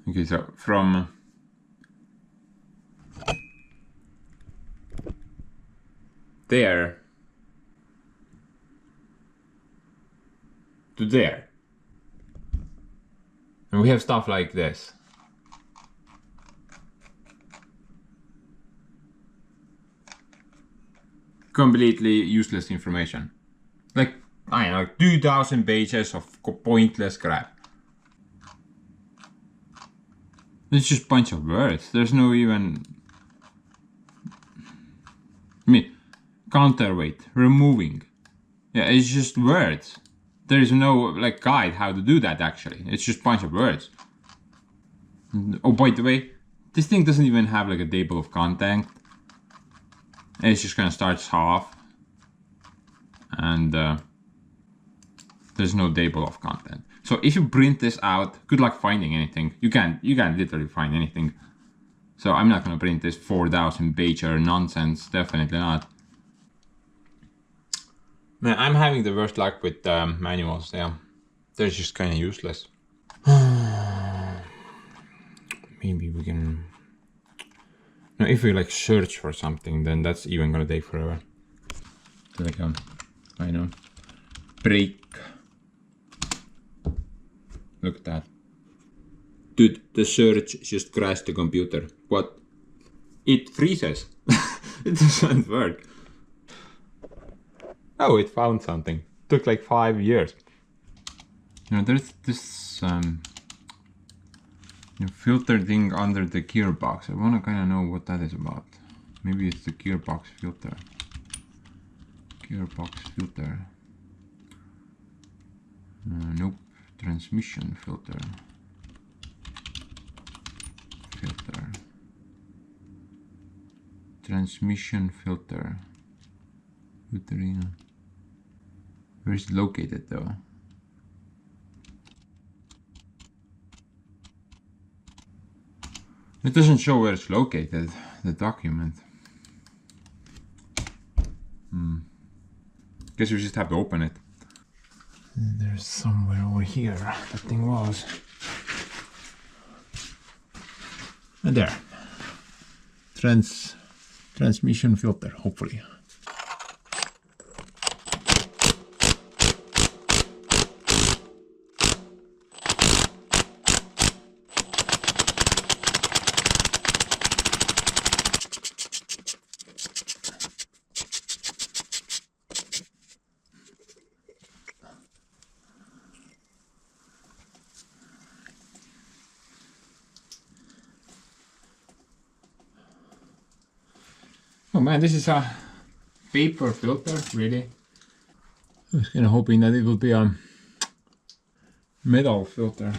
Okay, so from there to there, and we have stuff like this. Completely useless information. Like, I don't know, 2,000 pages of pointless crap. It's just a bunch of words. There's no even... I mean, counterweight, removing. Yeah, it's just words. There is no like guide how to do that actually. It's just a bunch of words. Oh, by the way, this thing doesn't even have like a table of content. It's just gonna start off, and there's no table of content. So if you print this out, good luck finding anything. You can't literally find anything. So I'm not gonna print this 4,000 pager nonsense. Definitely not. Man, I'm having the worst luck with manuals. Yeah, they're just kind of useless. Maybe we can. Now, if we like search for something, then that's even gonna take forever. So like I know, break. Look at that. Dude, the search just crashed the computer. What? It freezes. It doesn't work. Oh, it found something. Took like 5 years. You know, there's this filter thing under the gearbox. I wanna kinda know what that is about. Maybe it's the gearbox filter. Gearbox filter. Nope. Transmission filter. Filter. Transmission filter. Filterina. Where is it located though? It doesn't show where it's located, the document. Guess we just have to open it. There's somewhere over here that thing was. And there. Transmission filter, hopefully. Oh man, this is a paper filter, really. I was kind of hoping that it would be a metal filter.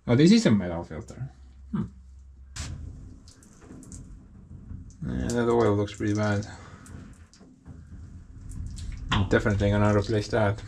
Oh, this is a metal filter. Yeah, that oil looks pretty bad. I'm definitely gonna replace that.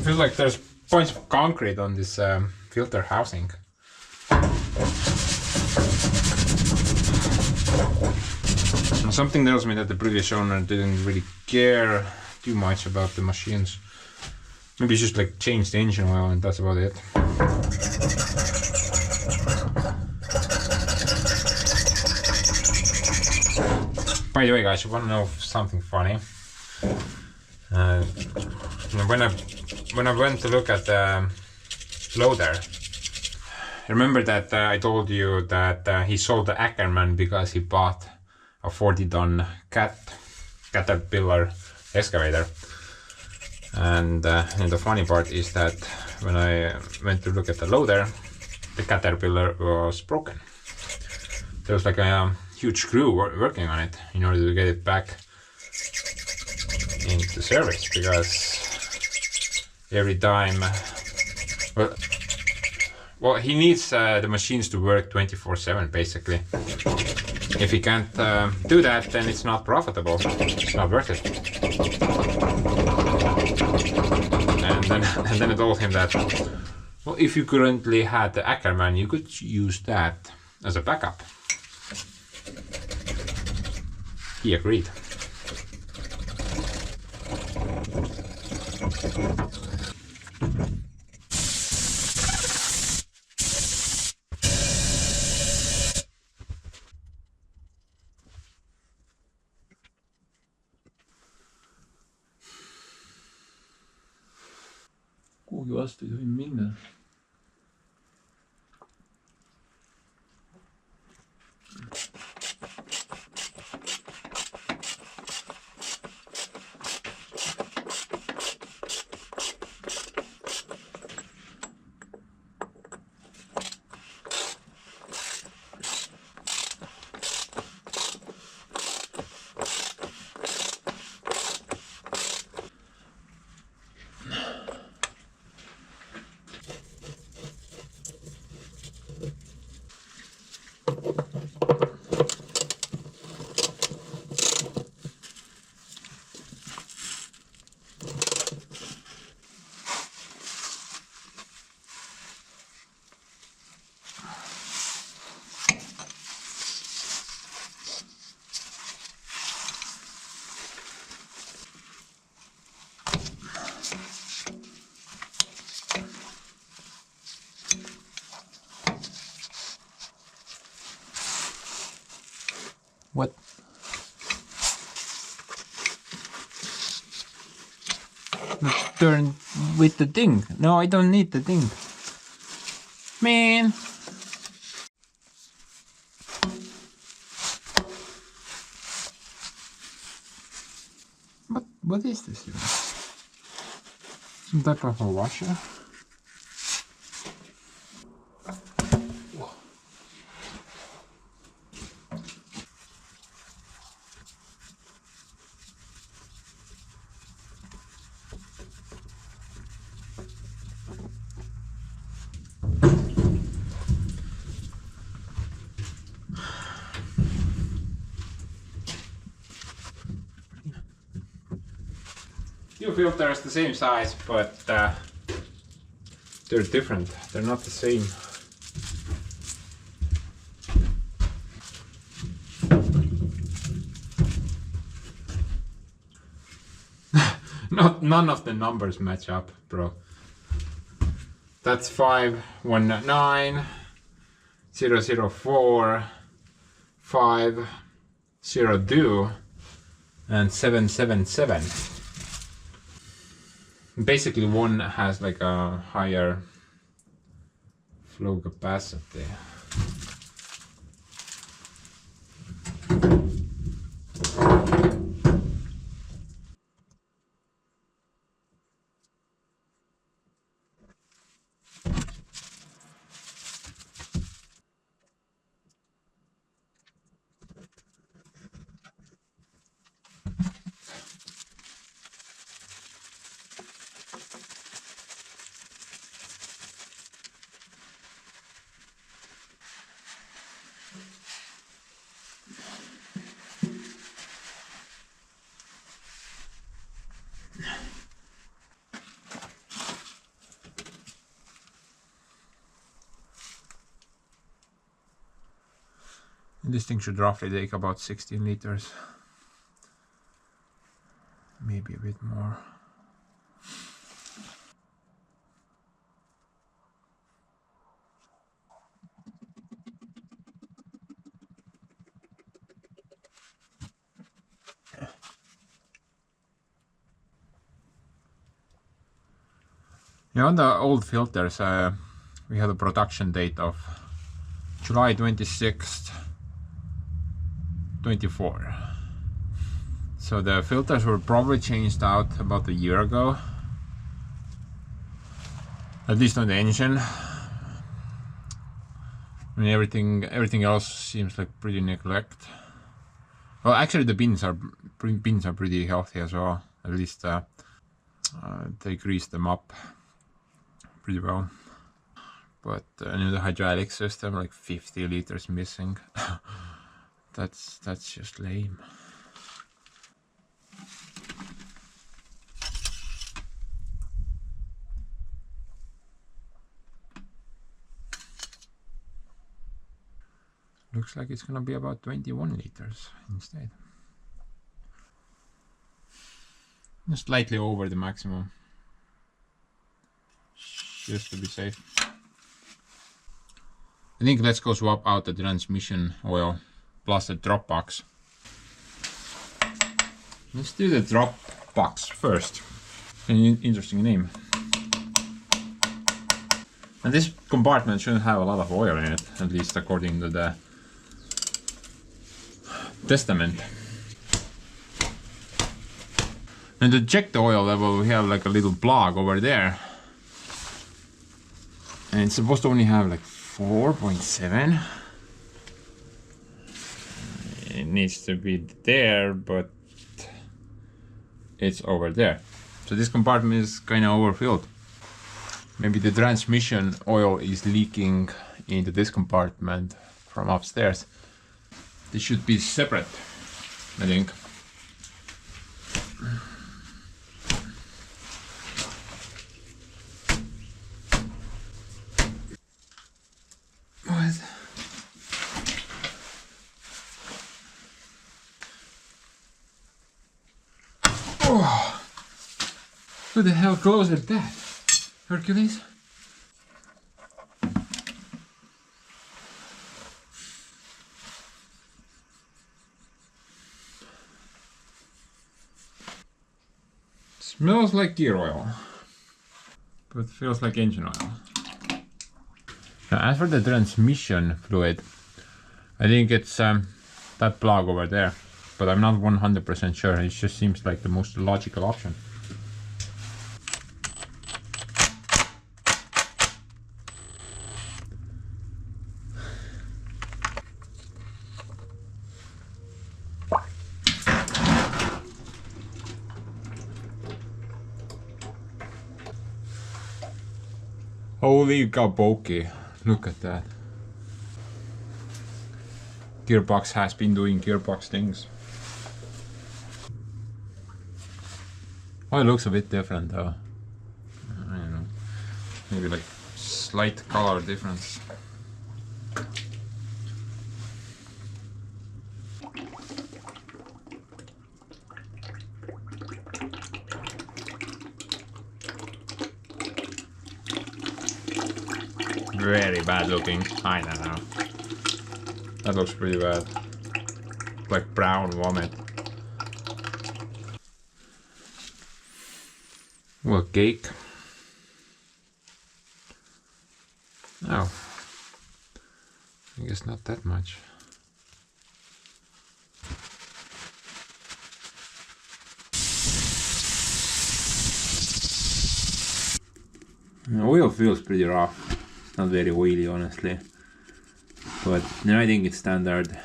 feels like there's a bunch of concrete on this filter housing. And something tells me that the previous owner didn't really care too much about the machines. Maybe just like change the engine oil and that's about it. By the way, guys, you want to know something funny? When I went to look at the loader, remember that I told you that he sold the Ackerman because he bought a 40-ton Caterpillar excavator. And the funny part is that when I went to look at the loader, the Caterpillar was broken. There was like a huge crew working on it in order to get it back into service, because every time, well, he needs the machines to work 24/7 basically. If he can't do that, then it's not profitable, it's not worth it. And then I told him that, well, if you currently had the Ackerman, you could use that as a backup. He agreed. Kuhugi vastu ei tohi minna. What? Turn with the thing. No, I don't need the thing. Man. What is this even? Some type of a washer? Two filters the same size, but they're different. They're not the same. None of the numbers match up, bro. That's 519 004 502 and 777. Basically, one has like a higher flow capacity. This thing should roughly take about 16 liters. Maybe a bit more. Yeah, on the old filters, we had a production date of July 26th, 24. So the filters were probably changed out about a year ago. At least on the engine. I mean, everything else seems like pretty neglect. Well, actually the bins are pretty healthy as well. At least they greased them up pretty well. But in the hydraulic system, like 50 liters missing. that's just lame. Looks like it's gonna be about 21 liters instead. Just slightly over the maximum. Just to be safe. I think let's go swap out the transmission oil plus the drop box. Let's do the drop box first. An interesting name. And this compartment shouldn't have a lot of oil in it, at least according to the testament. And to check the oil level, we have like a little plug over there. And it's supposed to only have like 4.7. It needs to be there, but it's over there. So this compartment is kind of overfilled. Maybe the transmission oil is leaking into this compartment from upstairs. This should be separate, I think. What? Oh, who the hell closed that? Hercules? Smells like gear oil, but feels like engine oil. Now, as for the transmission fluid, I think it's that plug over there, but I'm not 100% sure. It just seems like the most logical option. Holy gaboki, look at that. Gearbox has been doing Gearbox things. Oh, it looks a bit different though. I don't know. Maybe like slight color difference. Very bad looking. I don't know. That looks pretty bad. Like brown vomit. Well, cake. Oh. I guess not that much. The oil feels pretty rough. Not very oily, honestly, but I think it's standard.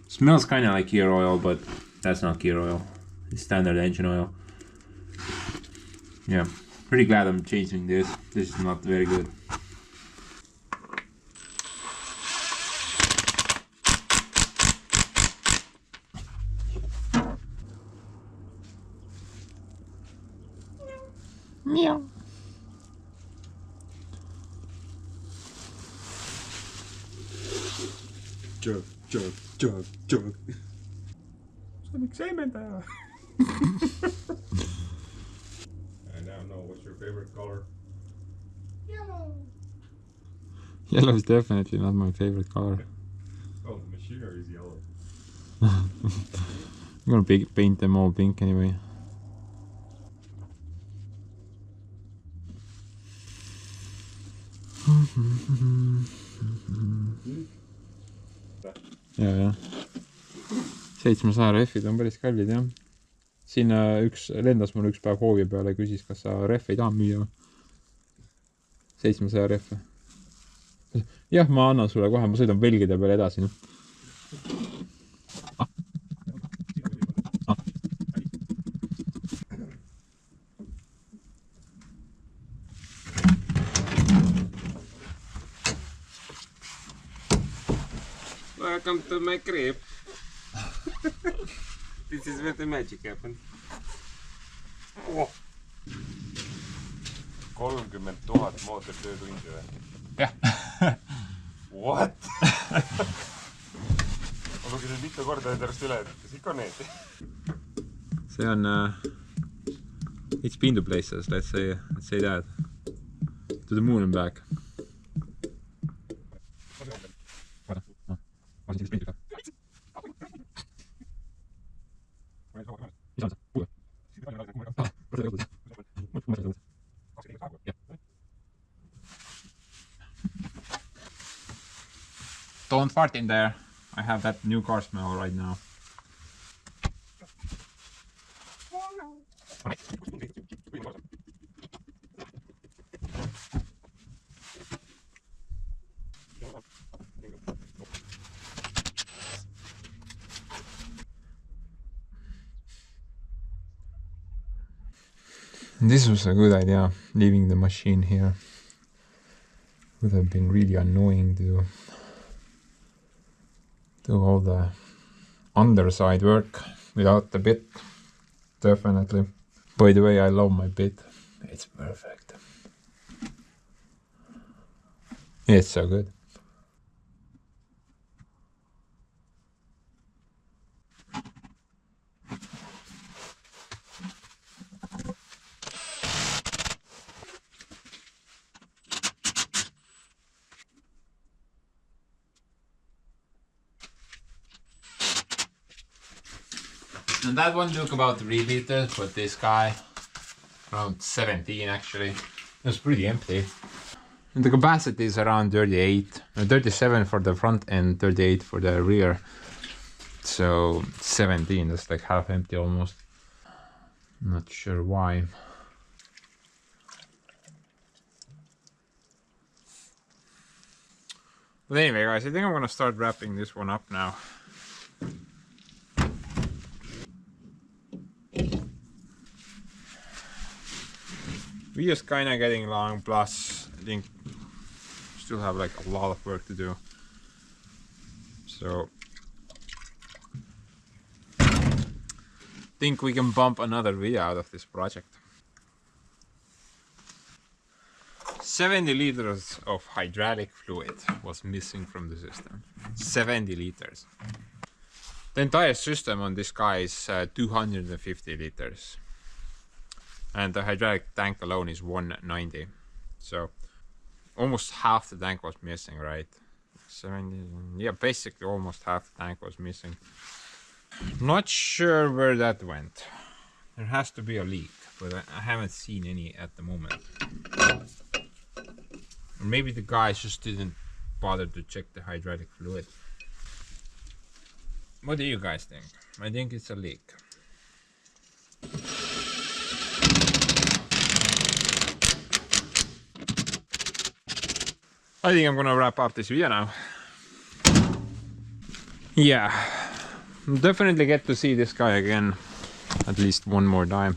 Smells kind of like gear oil, but that's not gear oil. It's standard engine oil. Yeah, pretty glad I'm changing this. This is not very good. Meow. chug, chug, chug, chug. see on miks eemendaja. I now know what's your favorite color. Yellow is definitely not my favorite color. Oh, the machinery is yellow. I'm gonna paint them all pink anyway. ja. 700 rehvid on päris kallid jah. Siin lendas mul üks päev hoovi peale ja küsis, kas sa rehve ei taha müüa. 700 rehve. Jah, ma annan sulle kohe, ma sõidan velgide peale edasi. Welcome to my crib. This is where the magic happens. Oh. 30 000 mootortöötundi või? Jah. What? Ma lugesin mitu korda endast üle, et kas ikka need? See on it's been to places, let's say that. To the moon and back. Don't fart in there. I have that new car smell right now. This was a good idea, leaving the machine here. Would have been really annoying to do all the underside work without the bit. Definitely. By the way, I love my bit. It's perfect. It's so good. And that one took about 3 liters, but this guy around 17 actually. It was pretty empty. And the capacity is around 38, 37 for the front and 38 for the rear. So 17, that's like half empty almost. Not sure why. But anyway guys, I think I'm gonna start wrapping this one up now. We're just kinda getting along, plus I think still have like a lot of work to do. So think we can bump another video out of this project. 70 liters of hydraulic fluid was missing from the system. 70 liters. The entire system on this guy is 250 liters. And the hydraulic tank alone is 190. So almost half the tank was missing, right? 70, yeah, basically almost half the tank was missing. Not sure where that went. There has to be a leak, but I haven't seen any at the moment. Or maybe the guys just didn't bother to check the hydraulic fluid. What do you guys think? I think it's a leak. I think I'm gonna wrap up this video now. Yeah, definitely get to see this guy again at least one more time.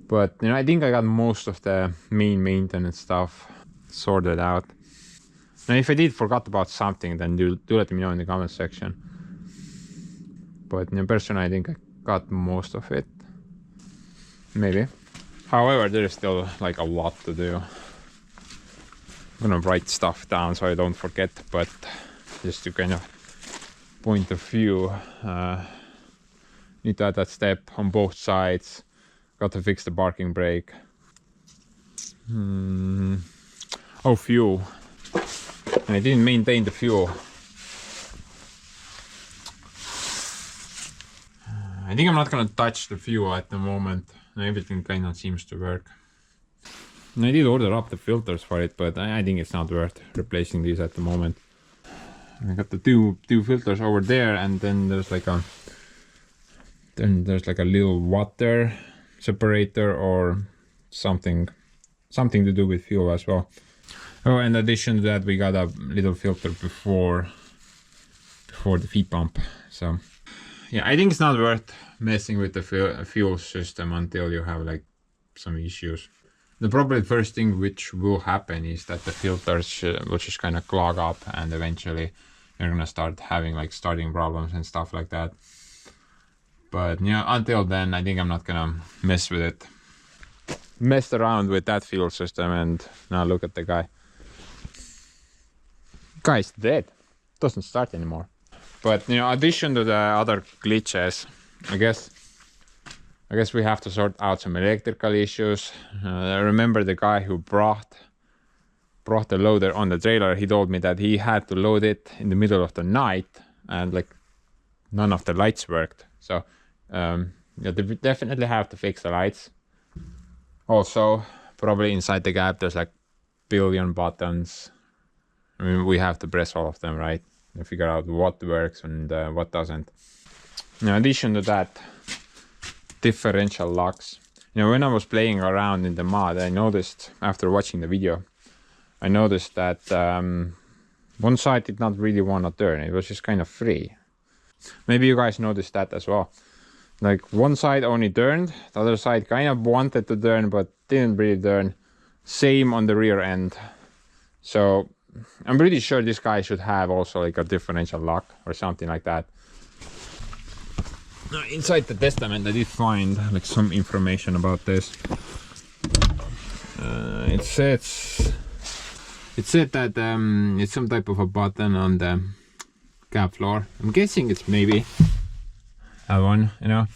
But you know, I think I got most of the main maintenance stuff sorted out. Now if I did forgot about something, then do let me know in the comment section. But in person, I think I got most of it. Maybe. However, there is still like a lot to do. I'm gonna write stuff down so I don't forget, but just to kind of point of view. Need to add that step on both sides. Got to fix the parking brake. Oh, fuel. And I didn't maintain the fuel. I think I'm not gonna touch the fuel at the moment. Everything kind of seems to work. And I did order up the filters for it, but I think it's not worth replacing these at the moment. I got the two filters over there, and then there's like a little water separator or something to do with fuel as well. Oh, in addition to that, we got a little filter before the feed pump. So yeah, I think it's not worth messing with the fuel system until you have like some issues. The probably first thing which will happen is that the filters will just kind of clog up, and eventually you're gonna start having like starting problems and stuff like that. But yeah, until then, I think I'm not gonna mess with it. Messed around with that fuel system, and now look at the guy. Guy's dead. Doesn't start anymore. But you know, addition to the other glitches, I guess we have to sort out some electrical issues. I remember the guy who brought the loader on the trailer. He told me that he had to load it in the middle of the night, and like none of the lights worked. So yeah, they definitely have to fix the lights. Also, probably inside the cab there's like billion buttons. I mean, we have to press all of them, right? And figure out what works and what doesn't. In addition to that, differential locks. You know, when I was playing around in the mod, I noticed, after watching the video, I noticed that one side did not really want to turn. It was just kind of free. Maybe you guys noticed that as well. Like one side only turned, the other side kind of wanted to turn but didn't really turn. Same on the rear end. So I'm pretty sure this guy should have also like a differential lock or something like that. Now, inside the testament I did find like some information about this. It said that it's some type of a button on the cab floor. I'm guessing it's maybe L1, you know.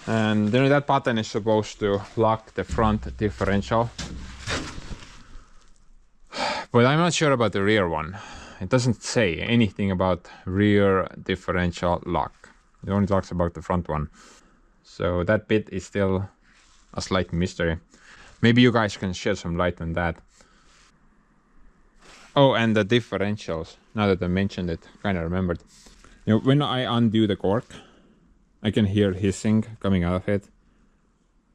And then that button is supposed to lock the front differential. But I'm not sure about the rear one. It doesn't say anything about rear differential lock. It only talks about the front one. So that bit is still a slight mystery. Maybe you guys can shed some light on that. Oh, and the differentials. Now that I mentioned it, kind of remembered. You know, when I undo the cork, I can hear hissing coming out of it.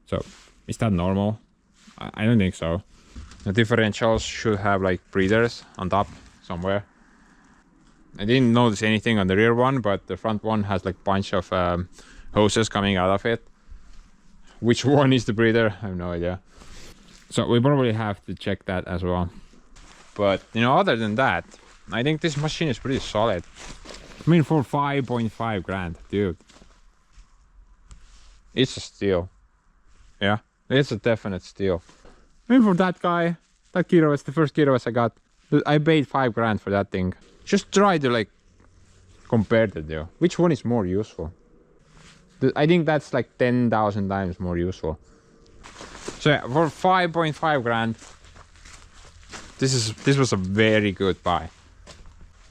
So, is that normal? I don't think so. The differentials should have like breathers on top somewhere. I didn't notice anything on the rear one, but the front one has like a bunch of hoses coming out of it. Which one is the breather? I have no idea. So we probably have to check that as well. But you know, other than that, I think this machine is pretty solid. I mean, for 5.5 grand, dude. It's a steal. Yeah, it's a definite steal. I mean, for that guy, that Gearbox, the first Gearbox I got, I paid 5 grand for that thing. Just try to like compare the two. Which one is more useful? I think that's like 10,000 times more useful. So yeah, for 5.5 grand, this was a very good buy.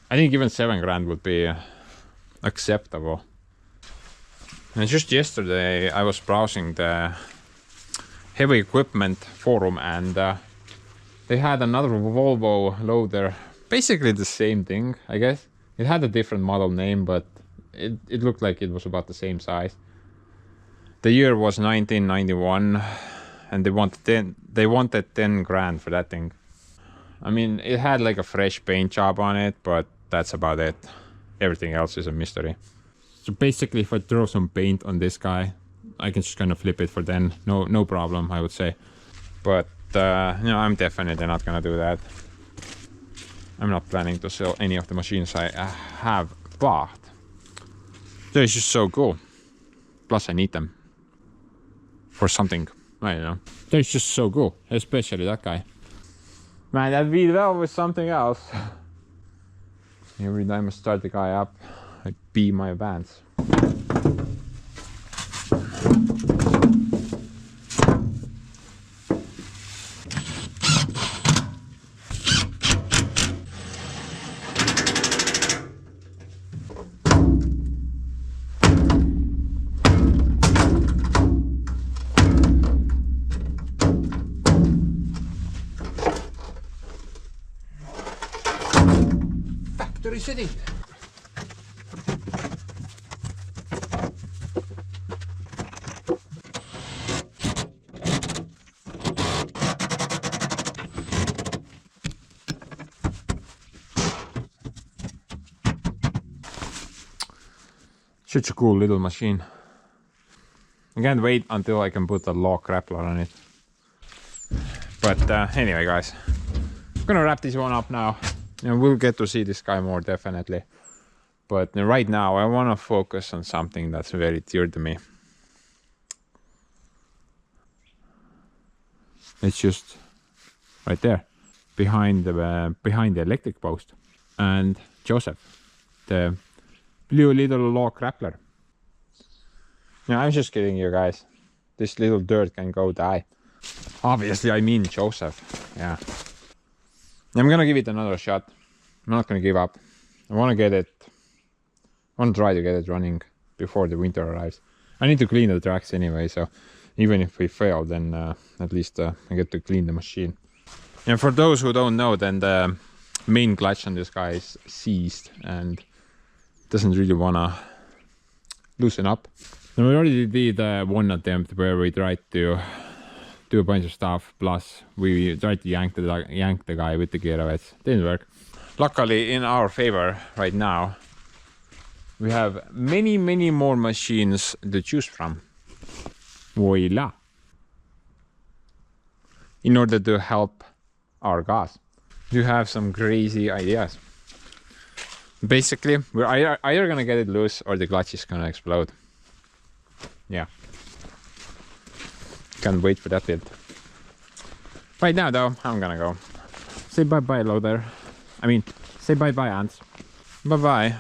I think even 7 grand would be acceptable. And just yesterday I was browsing the heavy equipment forum, and they had another Volvo loader, basically the same thing, I guess. It had a different model name, but it looked like it was about the same size. The year was 1991, and they wanted 10 grand for that thing. I mean, it had like a fresh paint job on it, but that's about it. Everything else is a mystery. So basically, if I throw some paint on this guy, I can just kind of flip it for then. No problem, I would say. But you know, I'm definitely not gonna do that. I'm not planning to sell any of the machines I have bought. They're just so cool. Plus I need them for something. I don't know. They're just so cool, especially that guy. Man, that beat well with something else. Every time I start the guy up, I pee my pants. Factory city. Such a cool little machine. I can't wait until I can put a log grappler on it. But anyway, guys, I'm gonna wrap this one up now. And we'll get to see this guy more definitely. But right now I want to focus on something that's very dear to me. It's just right there, behind the electric post. And Joseph, the blue little log grappler. No, I'm just kidding you guys. This little dirt can go die. Obviously, I mean Joseph. Yeah. I'm gonna give it another shot. I'm not gonna give up. I wanna try to get it running before the winter arrives. I need to clean the tracks anyway, so even if we fail, then at least I get to clean the machine. And for those who don't know, then the main clutch on this guy is seized and doesn't really wanna loosen up. And we already did one attempt where we tried to do a bunch of stuff, plus we tried to yank the guy with the gearbox. Didn't work. Luckily, in our favor right now, we have many more machines to choose from. Voila! In order to help our guys, you have some crazy ideas. Basically, we're either gonna get it loose or the clutch is gonna explode. Yeah. Can't wait for that bit. Right now though, I'm gonna go. Say bye-bye, loader. I mean, say bye-bye, ants. Bye-bye.